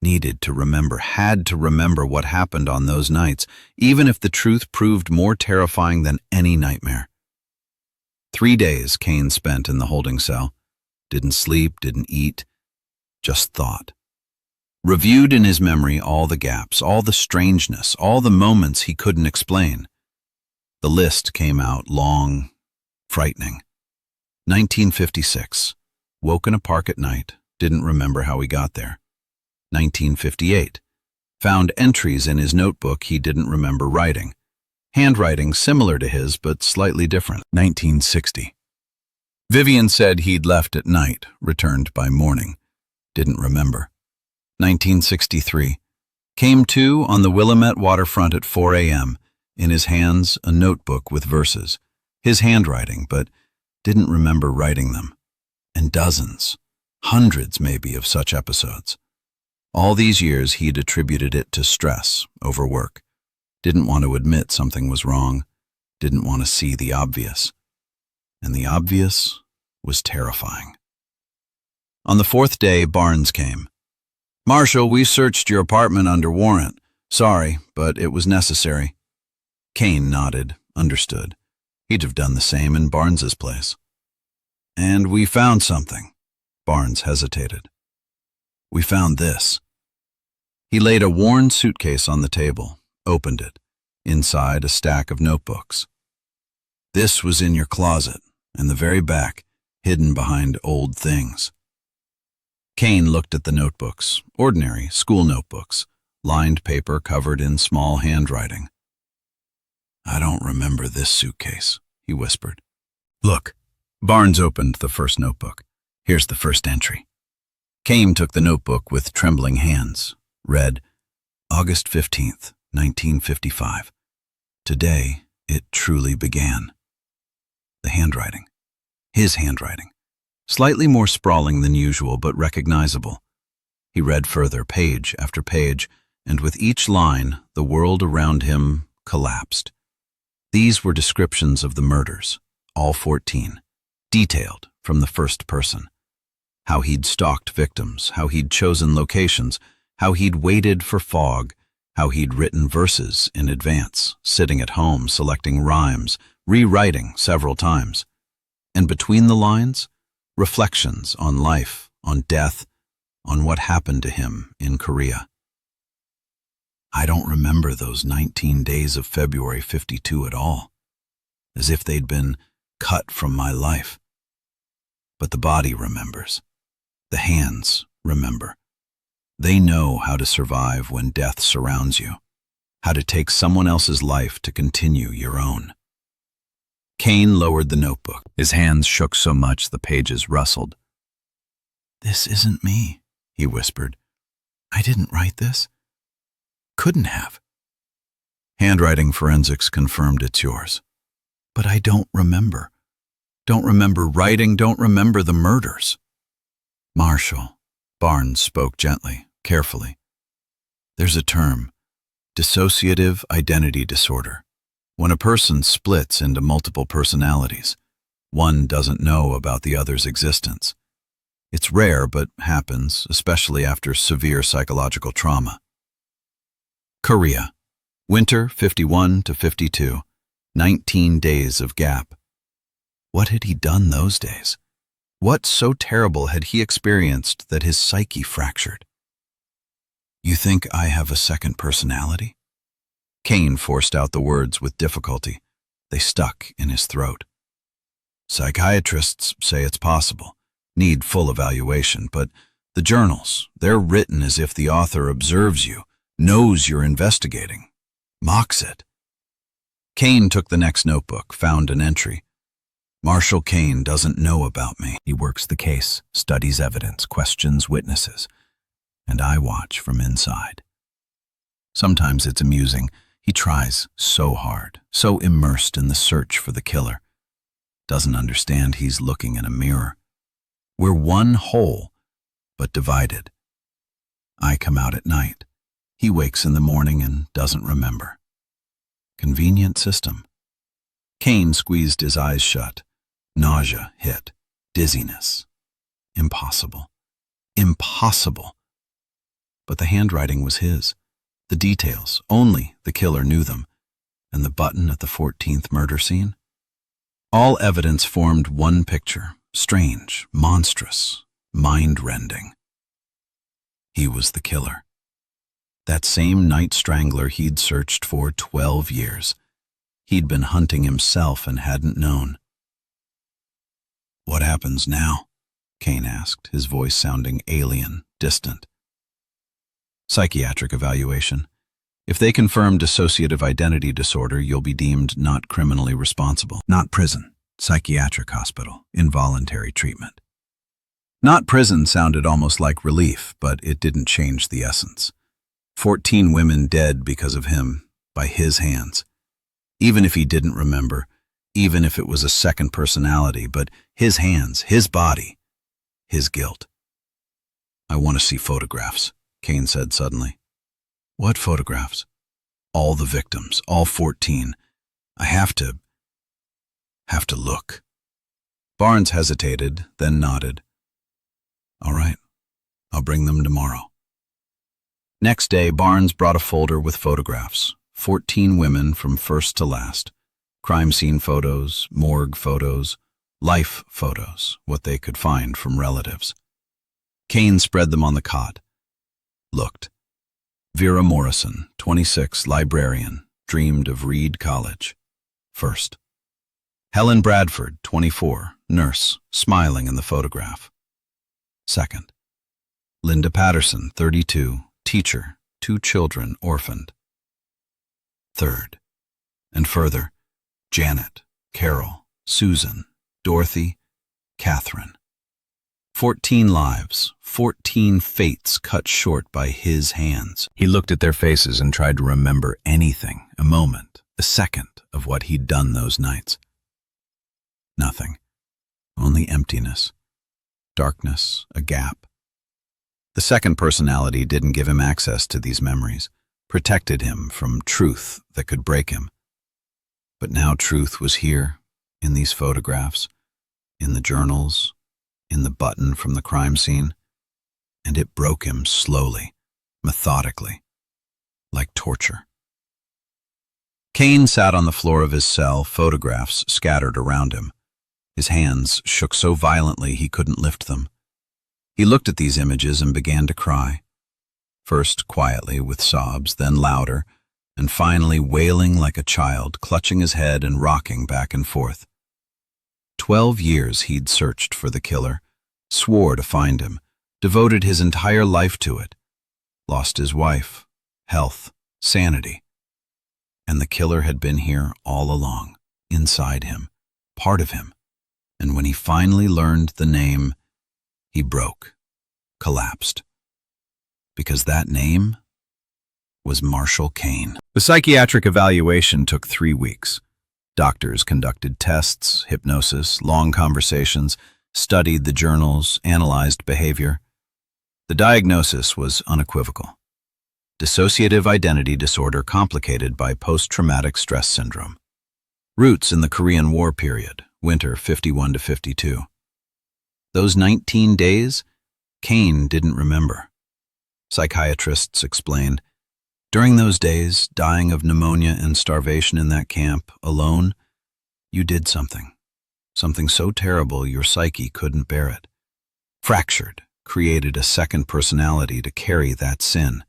Needed to remember, had to remember what happened on those nights, even if the truth proved more terrifying than any nightmare. 3 days Caine spent in the holding cell. Didn't sleep, didn't eat, just thought. Reviewed in his memory all the gaps, all the strangeness, all the moments he couldn't explain. The list came out long, frightening. 1956. Woke in a park at night, didn't remember how he got there. 1958. Found entries in his notebook he didn't remember writing. Handwriting similar to his, but slightly different. 1960. Vivian said he'd left at night, returned by morning. Didn't remember. 1963. Came to on the Willamette waterfront at 4 a.m., in his hands a notebook with verses. His handwriting, but didn't remember writing them. And dozens, hundreds maybe, of such episodes. All these years he'd attributed it to stress, overwork. Didn't want to admit something was wrong, didn't want to see the obvious. And the obvious was terrifying. On the 4th day, Barnes came. Marshall, we searched your apartment under warrant. Sorry, but it was necessary. Caine nodded, understood. He'd have done the same in Barnes's place. And we found something. Barnes hesitated. We found this. He laid a worn suitcase on the table, opened it. Inside, a stack of notebooks. This was in your closet, in the very back, hidden behind old things. Caine looked at the notebooks, ordinary school notebooks, lined paper covered in small handwriting. I don't remember this suitcase, he whispered. Look. Barnes opened the first notebook. Here's the first entry. Caine took the notebook with trembling hands, read, August 15th, 1955. Today, it truly began. The handwriting. His handwriting. Slightly more sprawling than usual, but recognizable. He read further, page after page, and with each line, the world around him collapsed. These were descriptions of the murders, all 14, detailed from the first person. How he'd stalked victims, how he'd chosen locations, how he'd waited for fog, how he'd written verses in advance, sitting at home selecting rhymes, rewriting several times. And between the lines, reflections on life, on death, on what happened to him in Korea. I don't remember those 19 days of February '52 at all, as if they'd been cut from my life. But the body remembers. The hands remember. They know how to survive when death surrounds you, how to take someone else's life to continue your own. Caine lowered the notebook. His hands shook so much the pages rustled. "This isn't me," he whispered. "I didn't write this. Couldn't have." Handwriting forensics confirmed it's yours. But I don't remember. Don't remember writing, don't remember the murders. Marshall, Barnes spoke gently, carefully. There's a term, dissociative identity disorder. When a person splits into multiple personalities, one doesn't know about the other's existence. It's rare, but happens, especially after severe psychological trauma. Korea, winter 51 to 52, 19 days of gap. What had he done those days? What so terrible had he experienced that his psyche fractured? You think I have a second personality? Caine forced out the words with difficulty. They stuck in his throat. Psychiatrists say it's possible, need full evaluation, but the journals, they're written as if the author observes you, knows you're investigating, mocks it. Caine took the next notebook, found an entry. Marshall Caine doesn't know about me. He works the case, studies evidence, questions witnesses, and I watch from inside. Sometimes it's amusing. He tries so hard, so immersed in the search for the killer. Doesn't understand he's looking in a mirror. We're one whole, but divided. I come out at night. He wakes in the morning and doesn't remember. Convenient system. Caine squeezed his eyes shut. Nausea hit. Dizziness. Impossible. Impossible. But the handwriting was his. The details, only the killer knew them. And the button at the 14th murder scene? All evidence formed one picture. Strange, monstrous, mind-rending. He was the killer. That same Night Strangler he'd searched for 12 years. He'd been hunting himself and hadn't known. What happens now? Caine asked, his voice sounding alien, distant. Psychiatric evaluation. If they confirm dissociative identity disorder, you'll be deemed not criminally responsible. Not prison. Psychiatric hospital. Involuntary treatment. Not prison sounded almost like relief, but it didn't change the essence. 14 women dead because of him, by his hands. Even if he didn't remember, even if it was a second personality, but his hands, his body, his guilt. I want to see photographs, Caine said suddenly. What photographs? All the victims, all 14. I have to look. Barnes hesitated, then nodded. All right, I'll bring them tomorrow. Next day, Barnes brought a folder with photographs, 14 women from first to last. Crime scene photos, morgue photos, life photos, what they could find from relatives. Caine spread them on the cot. Looked. Vera Morrison, 26, librarian, dreamed of Reed College. First. Helen Bradford, 24, nurse, smiling in the photograph. Second. Linda Patterson, 32, teacher, 2 children orphaned. Third. And further, Janet, Carol, Susan, Dorothy, Catherine. 14 lives, 14 fates cut short by his hands. He looked at their faces and tried to remember anything, a moment, a second of what he'd done those nights. Nothing. Only emptiness. Darkness, a gap. The second personality didn't give him access to these memories, protected him from truth that could break him. But now truth was here, in these photographs, in the journals, in the button from the crime scene, and it broke him slowly, methodically, like torture. Caine sat on the floor of his cell, photographs scattered around him. His hands shook so violently he couldn't lift them. He looked at these images and began to cry, first quietly with sobs, then louder, and finally wailing like a child, clutching his head and rocking back and forth. 12 years he'd searched for the killer, swore to find him, devoted his entire life to it, lost his wife, health, sanity. And the killer had been here all along, inside him, part of him. And when he finally learned the name, he broke, collapsed. Because that name was Marshall Caine. The psychiatric evaluation took 3 weeks. Doctors conducted tests, hypnosis, long conversations, studied the journals, analyzed behavior. The diagnosis was unequivocal. Dissociative identity disorder complicated by post-traumatic stress syndrome. Roots in the Korean War period, winter 51 to 52. Those 19 days, Caine didn't remember. Psychiatrists explained, during those days, dying of pneumonia and starvation in that camp, alone, you did something so terrible your psyche couldn't bear it. Fractured, created a second personality to carry that sin.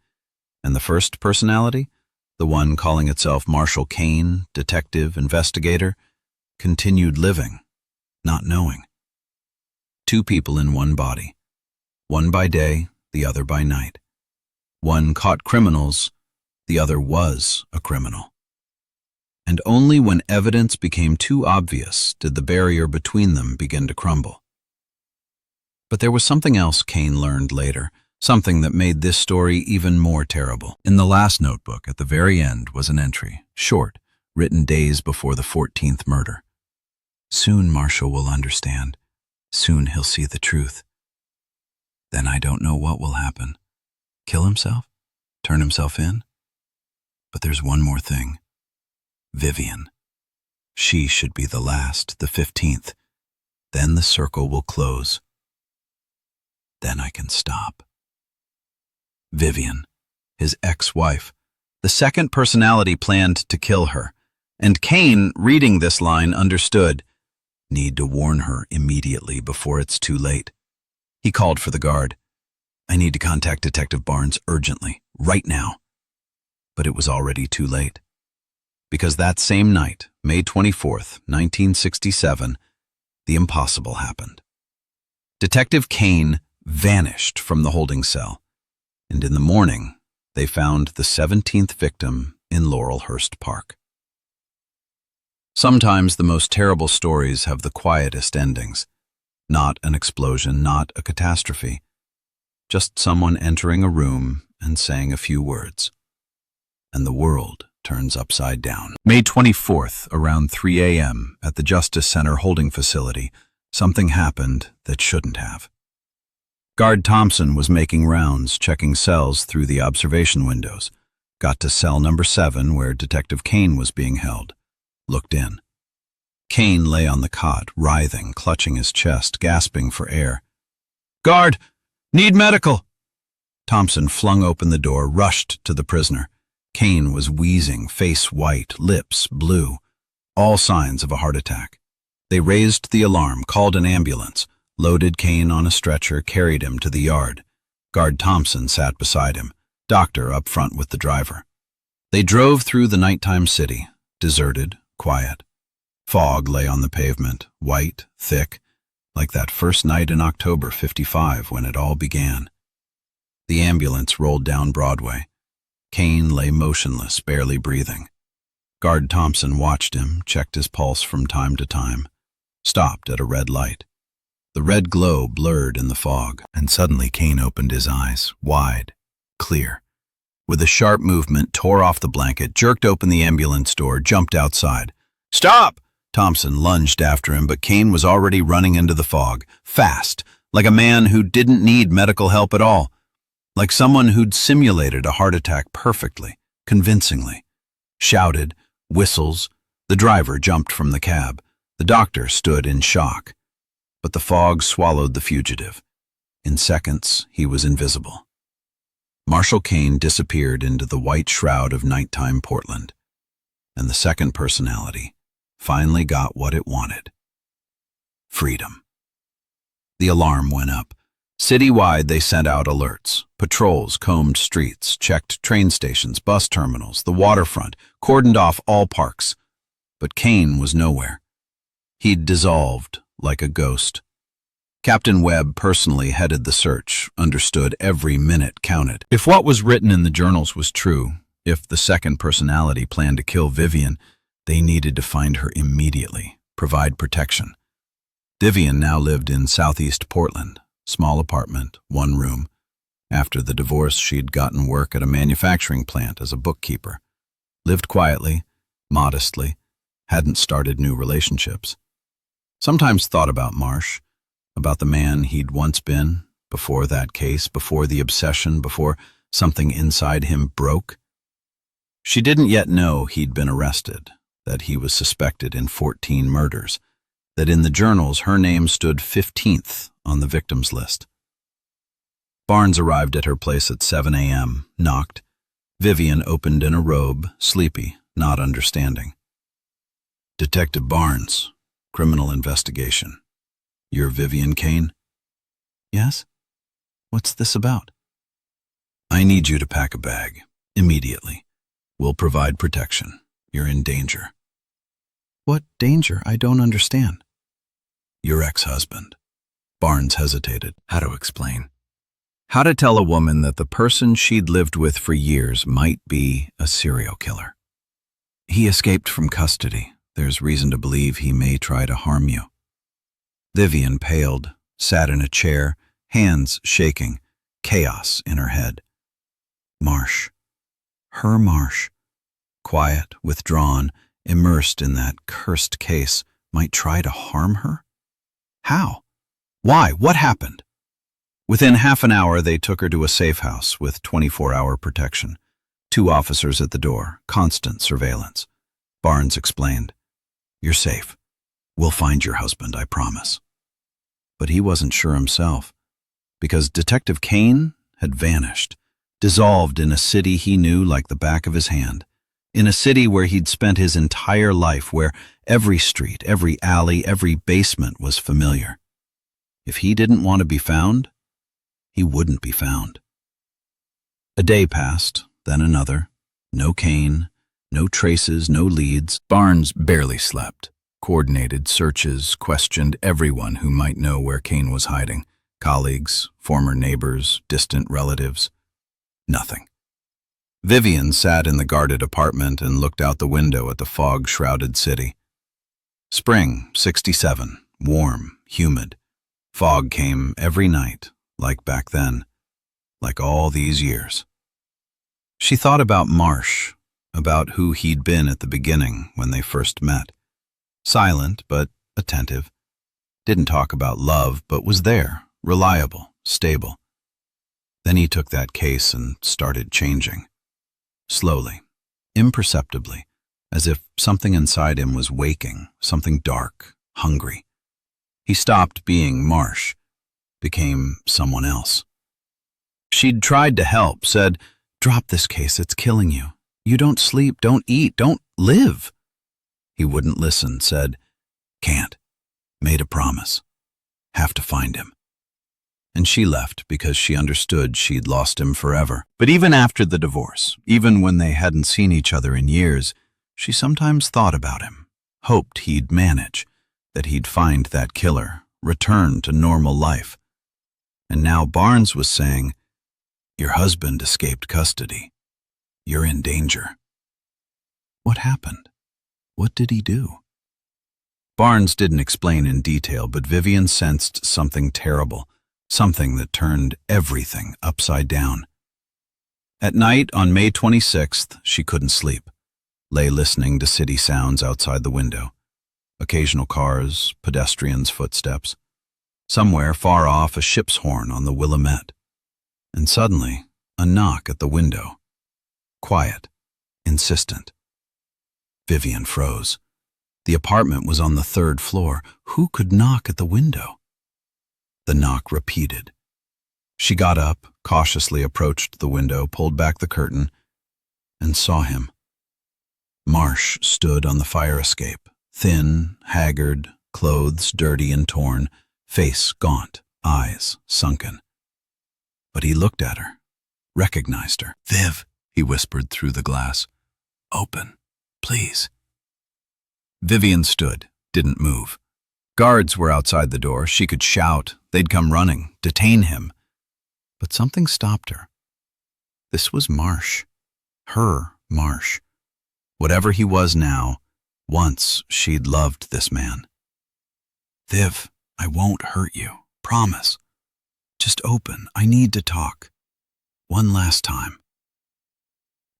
And the first personality, the one calling itself Marshall Caine, detective, investigator, continued living, not knowing. 2 people in one body, one by day, the other by night. One caught criminals, the other was a criminal. And only when evidence became too obvious did the barrier between them begin to crumble. But there was something else Caine learned later, something that made this story even more terrible. In the last notebook at the very end was an entry, short, written days before the 14th murder. Soon Marshall will understand. Soon he'll see the truth. Then I don't know what will happen. Kill himself? Turn himself in? But there's one more thing. Vivian. She should be the last, the 15th. Then the circle will close. Then I can stop. Vivian, his ex-wife. The second personality planned to kill her. And Caine, reading this line, understood. Need to warn her immediately before it's too late. He called for the guard. I need to contact Detective Barnes urgently, right now. But it was already too late. Because that same night, May 24th, 1967, the impossible happened. Detective Caine vanished from the holding cell, and in the morning, they found the 17th victim in Laurelhurst Park. Sometimes the most terrible stories have the quietest endings. Not an explosion, not a catastrophe. Just someone entering a room and saying a few words. And the world turns upside down. May 24th, around 3 a.m., at the Justice Center holding facility, something happened that shouldn't have. Guard Thompson was making rounds, checking cells through the observation windows. Got to cell number 7, where Detective Caine was being held. Looked in. Caine lay on the cot, writhing, clutching his chest, gasping for air. Guard! Need medical! Thompson flung open the door, rushed to the prisoner. Caine was wheezing, face white, lips blue. All signs of a heart attack. They raised the alarm, called an ambulance, loaded Caine on a stretcher, carried him to the yard. Guard Thompson sat beside him, doctor up front with the driver. They drove through the nighttime city, deserted, quiet. Fog lay on the pavement, white, thick, like that first night in October '55 when it all began. The ambulance rolled down Broadway. Caine lay motionless, barely breathing. Guard Thompson watched him, checked his pulse from time to time, stopped at a red light. The red glow blurred in the fog, and suddenly Caine opened his eyes, wide, clear, with a sharp movement, tore off the blanket, jerked open the ambulance door, jumped outside. "Stop!" Thompson lunged after him, but Caine was already running into the fog, fast, like a man who didn't need medical help at all, like someone who'd simulated a heart attack perfectly, convincingly. Shouted, whistles. The driver jumped from the cab. The doctor stood in shock. But the fog swallowed the fugitive. In seconds, he was invisible. Marshall Caine disappeared into the white shroud of nighttime Portland, and the second personality finally got what it wanted. Freedom. The alarm went up. Citywide, they sent out alerts. Patrols combed streets, checked train stations, bus terminals, the waterfront, cordoned off all parks. But Caine was nowhere. He'd dissolved like a ghost. Captain Webb personally headed the search, understood every minute counted. If what was written in the journals was true, if the second personality planned to kill Vivian, they needed to find her immediately, provide protection. Vivian now lived in southeast Portland, small apartment, one room. After the divorce, she'd gotten work at a manufacturing plant as a bookkeeper. Lived quietly, modestly, hadn't started new relationships. Sometimes thought about Marsh, about the man he'd once been, before that case, before the obsession, before something inside him broke. She didn't yet know he'd been arrested, that he was suspected in 14 murders, that in the journals her name stood 15th on the victims list. Barnes arrived at her place at 7 a.m., knocked. Vivian opened in a robe, sleepy, not understanding. "Detective Barnes, criminal investigation. You're Vivian Caine?" "Yes? What's this about?" "I need you to pack a bag, immediately. We'll provide protection. You're in danger." "What danger? I don't understand." "Your ex-husband." Barnes hesitated. How to explain? How to tell a woman that the person she'd lived with for years might be a serial killer? "He escaped from custody. There's reason to believe he may try to harm you." Vivian paled, sat in a chair, hands shaking, chaos in her head. Marsh. Her Marsh. Quiet, withdrawn, immersed in that cursed case, might try to harm her? How? Why? What happened? Within half an hour, they took her to a safe house with 24-hour protection. 2 officers at the door, constant surveillance. Barnes explained, "You're safe. We'll find your husband, I promise." But he wasn't sure himself, because Detective Caine had vanished, dissolved in a city he knew like the back of his hand, in a city where he'd spent his entire life, where every street, every alley, every basement was familiar. If he didn't want to be found, he wouldn't be found. A day passed, then another. No Caine, no traces, no leads. Barnes barely slept. Coordinated searches, questioned everyone who might know where Caine was hiding. Colleagues, former neighbors, distant relatives. Nothing. Vivian sat in the guarded apartment and looked out the window at the fog-shrouded city. Spring, 67, warm, humid. Fog came every night, like back then, like all these years. She thought about Marsh, about who he'd been at the beginning when they first met. Silent, but attentive. Didn't talk about love, but was there, reliable, stable. Then he took that case and started changing. Slowly, imperceptibly, as if something inside him was waking, something dark, hungry. He stopped being Marsh, became someone else. She'd tried to help, said, "Drop this case, it's killing you. You don't sleep, don't eat, don't live." He wouldn't listen, said, "Can't." Made a promise. Have to find him. And she left because she understood she'd lost him forever. But even after the divorce, even when they hadn't seen each other in years, she sometimes thought about him, hoped he'd manage, that he'd find that killer, return to normal life. And now Barnes was saying, "Your husband escaped custody. You're in danger." What happened? What did he do? Barnes didn't explain in detail, but Vivian sensed something terrible, something that turned everything upside down. At night on May 26th, she couldn't sleep. Lay listening to city sounds outside the window. Occasional cars, pedestrians' footsteps. Somewhere far off, a ship's horn on the Willamette. And suddenly, a knock at the window. Quiet, insistent. Vivian froze. The apartment was on the 3rd floor. Who could knock at the window? The knock repeated. She got up, cautiously approached the window, pulled back the curtain, and saw him. Marsh stood on the fire escape, thin, haggard, clothes dirty and torn, face gaunt, eyes sunken. But he looked at her, recognized her. "Viv," he whispered through the glass. "Open, please." Vivian stood, didn't move. Guards were outside the door. She could shout. They'd come running, detain him. But something stopped her. This was Marsh. Her Marsh. Whatever he was now, once she'd loved this man. "Viv, I won't hurt you. Promise. Just open. I need to talk. One last time."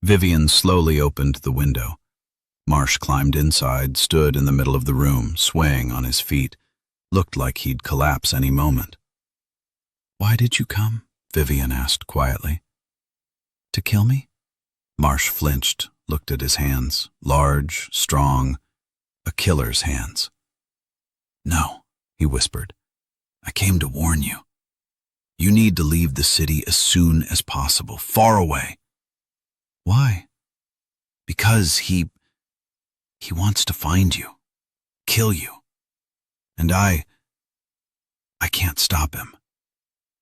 Vivian slowly opened the window. Marsh climbed inside, stood in the middle of the room, swaying on his feet. Looked like he'd collapse any moment. "Why did you come?" Vivian asked quietly. "To kill me?" Marsh flinched, looked at his hands, large, strong, a killer's hands. "No," he whispered. "I came to warn you. You need to leave the city as soon as possible, far away." "Why?" "Because he wants to find you, kill you. And I can't stop him.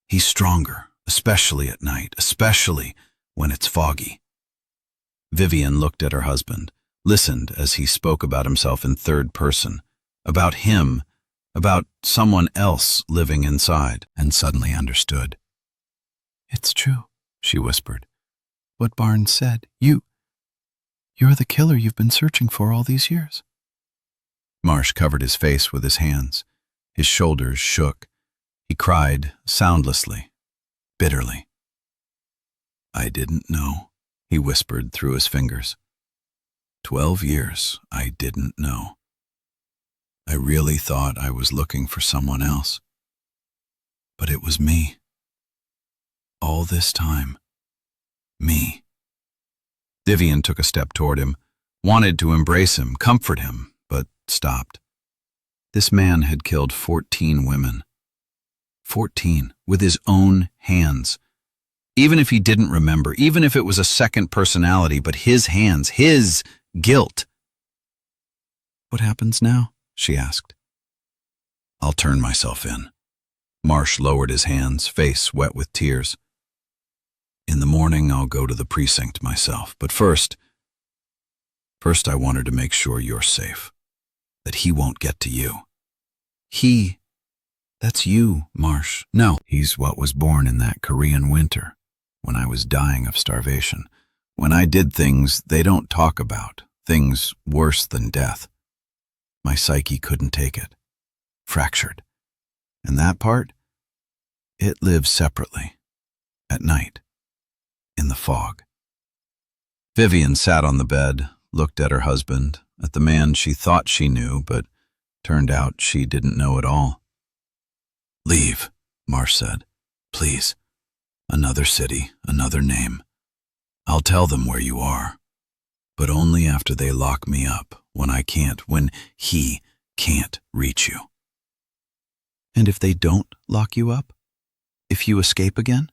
He's stronger, especially at night, especially when it's foggy." Vivian looked at her husband, listened as he spoke about himself in 3rd person, about him, about someone else living inside, and suddenly understood. "It's true," she whispered. "What Barnes said. You're the killer you've been searching for all these years." Marsh covered his face with his hands. His shoulders shook. He cried soundlessly, bitterly. "I didn't know," he whispered through his fingers. 12 years, I didn't know. I really thought I was looking for someone else. But it was me. All this time. Me." Vivian took a step toward him, wanted to embrace him, comfort him, but stopped. This man had killed 14 women. 14, with his own hands. Even if he didn't remember, even if it was a second personality, but his hands, his guilt. "What happens now?" she asked. "I'll turn myself in." Marsh lowered his hands, face wet with tears. "In the morning, I'll go to the precinct myself. But first I wanted to make sure you're safe, that he won't get to you." "He? That's you, Marsh." "No, he's what was born in that Korean winter, when I was dying of starvation, when I did things they don't talk about, things worse than death. My psyche couldn't take it. Fractured. And that part, it lives separately, at night. In the fog." Vivian sat on the bed, looked at her husband, at the man she thought she knew, but turned out she didn't know at all. "Leave," Marsh said. "Please. Another city, another name. I'll tell them where you are, but only after they lock me up, when he can't reach you." "And if they don't lock you up? If you escape again?"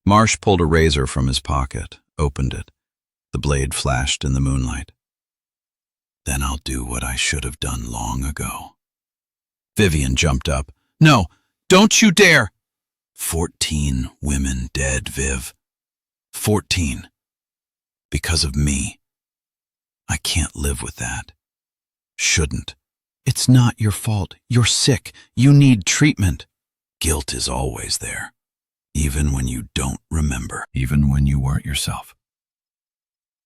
Marsh pulled a razor from his pocket, opened it. The blade flashed in the moonlight. "Then I'll do what I should have done long ago." Vivian jumped up. "No, don't you dare!" 14 women dead, Viv. 14. Because of me. I can't live with that. Shouldn't. It's not your fault. You're sick. You need treatment. Guilt is always there. Even when you don't remember. Even when you weren't yourself.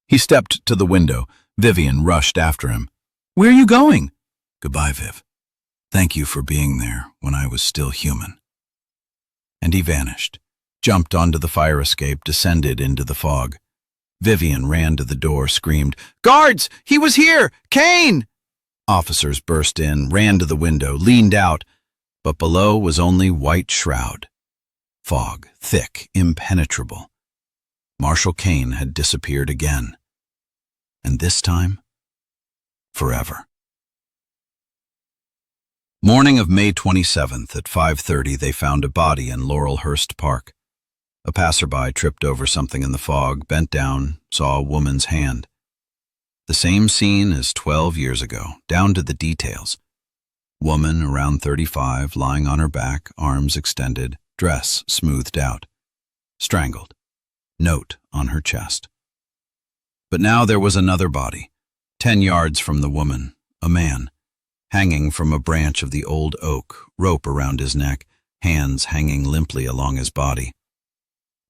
He stepped to the window. Vivian rushed after him. "Where are you going?" "Goodbye, Viv. Thank you for being there when I was still human." And he vanished, jumped onto the fire escape, descended into the fog. Vivian ran to the door, screamed, "Guards! He was here! Caine!" Officers burst in, ran to the window, leaned out, but below was only white shroud. Fog, thick, impenetrable. Marshall Caine had disappeared again. And this time, forever. Morning of May 27th at 5:30, they found a body in Laurelhurst Park. A passerby tripped over something in the fog, bent down, saw a woman's hand. The same scene as 12 years ago, down to the details. Woman around 35, lying on her back, arms extended, dress smoothed out. Strangled. Note on her chest. But now there was another body, 10 yards from the woman, a man, hanging from a branch of the old oak, rope around his neck, hands hanging limply along his body.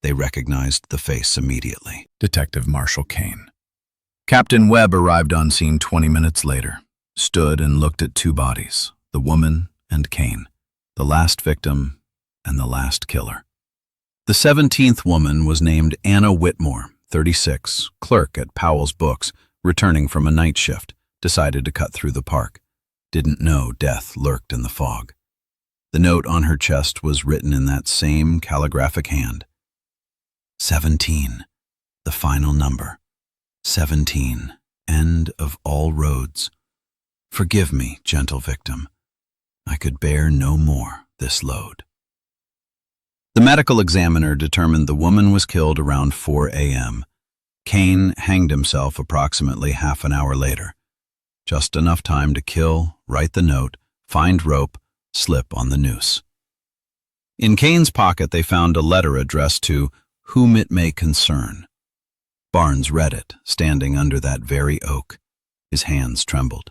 They recognized the face immediately. Detective Marshall Caine. Captain Webb arrived on scene 20 minutes later, stood and looked at two bodies, the woman and Caine, the last victim and the last killer. The 17th woman was named Anna Whitmore, 36, clerk at Powell's Books, returning from a night shift, decided to cut through the park. Didn't know death lurked in the fog. The note on her chest was written in that same calligraphic hand. 17, the final number. 17, end of all roads. Forgive me, gentle victim. I could bear no more this load. The medical examiner determined the woman was killed around 4 a.m. Caine hanged himself approximately half an hour later. Just enough time to kill, write the note, find rope, slip on the noose. In Caine's pocket they found a letter addressed to whom it may concern. Barnes read it, standing under that very oak. His hands trembled.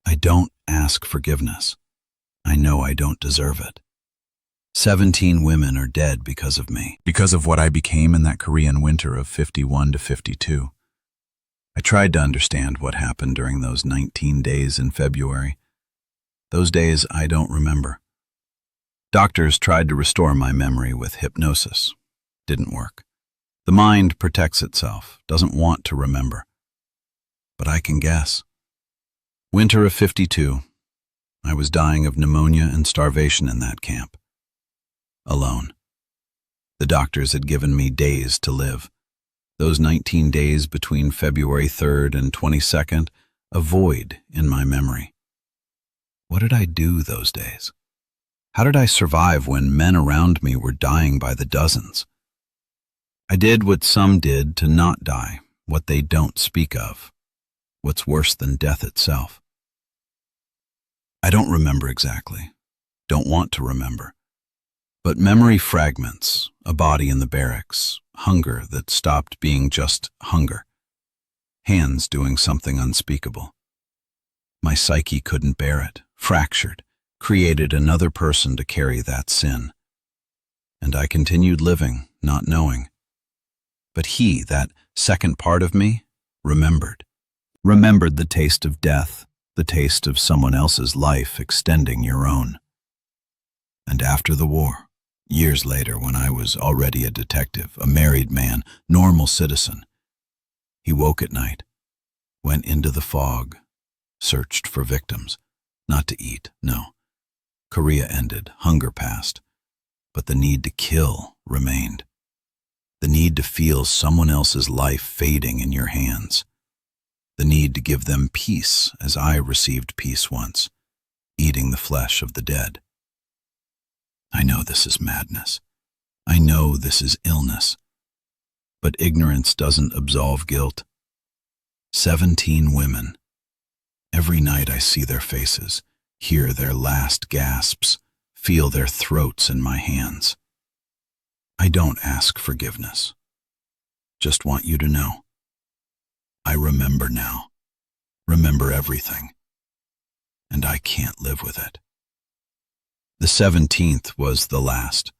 I don't ask forgiveness. I know I don't deserve it. 17 women are dead because of me. Because of what I became in that Korean winter of 51 to 52. I tried to understand what happened during those 19 days in February. Those days I don't remember. Doctors tried to restore my memory with hypnosis. Didn't work. The mind protects itself, doesn't want to remember. But I can guess. Winter of 52. I was dying of pneumonia and starvation in that camp. Alone. The doctors had given me days to live. Those 19 days between February 3rd and 22nd, a void in my memory. What did I do those days? How did I survive when men around me were dying by the dozens? I did what some did to not die, what they don't speak of, what's worse than death itself. I don't remember exactly, don't want to remember. But memory fragments, a body in the barracks, hunger that stopped being just hunger, hands doing something unspeakable. My psyche couldn't bear it, fractured, created another person to carry that sin. And I continued living, not knowing. But he, that second part of me, remembered the taste of death, the taste of someone else's life extending your own. And after the war, years later when I was already a detective, a married man, normal citizen, he woke at night, went into the fog, searched for victims, not to eat, no. Korea ended, hunger passed, but the need to kill remained. The need to feel someone else's life fading in your hands. The need to give them peace as I received peace once, eating the flesh of the dead. I know this is madness. I know this is illness. But ignorance doesn't absolve guilt. 17 women. Every night I see their faces, hear their last gasps, feel their throats in my hands. I don't ask forgiveness. Just want you to know. I remember now. Remember everything. And I can't live with it. The 17th was the last.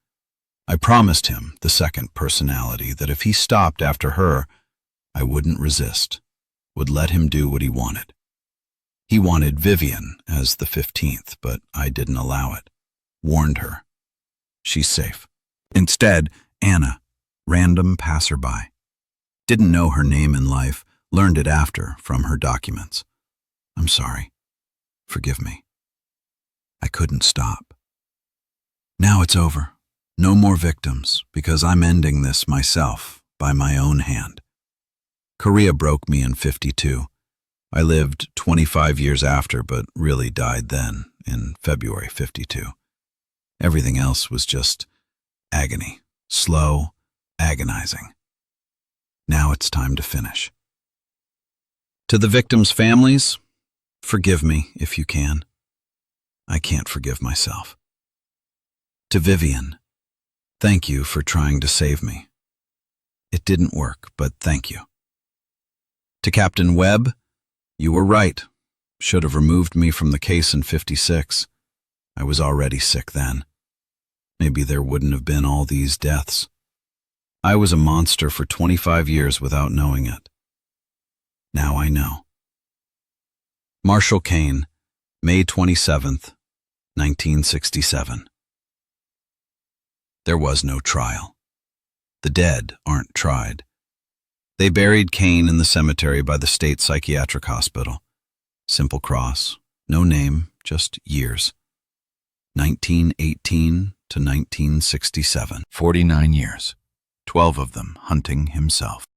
I promised him, the second personality, that if he stopped after her, I wouldn't resist, would let him do what he wanted. He wanted Vivian as the 15th, but I didn't allow it. Warned her. She's safe. Instead, Anna, random passerby. Didn't know her name in life, learned it after from her documents. I'm sorry. Forgive me. I couldn't stop. Now it's over. No more victims, because I'm ending this myself, by my own hand. Korea broke me in 52. I lived 25 years after, but really died then, in February 52. Everything else was just agony, slow, agonizing. Now it's time to finish. To the victims' families, forgive me if you can. I can't forgive myself. To Vivian, thank you for trying to save me. It didn't work, but thank you. To Captain Webb, you were right. Should have removed me from the case in 56. I was already sick then. Maybe there wouldn't have been all these deaths. I was a monster for 25 years without knowing it. Now I know. Marshall Caine, May 27th, 1967. There was no trial. The dead aren't tried. They buried Caine in the cemetery by the state psychiatric hospital. Simple cross, no name, just years. 1918 to 1967. 49 years. 12 of them hunting himself.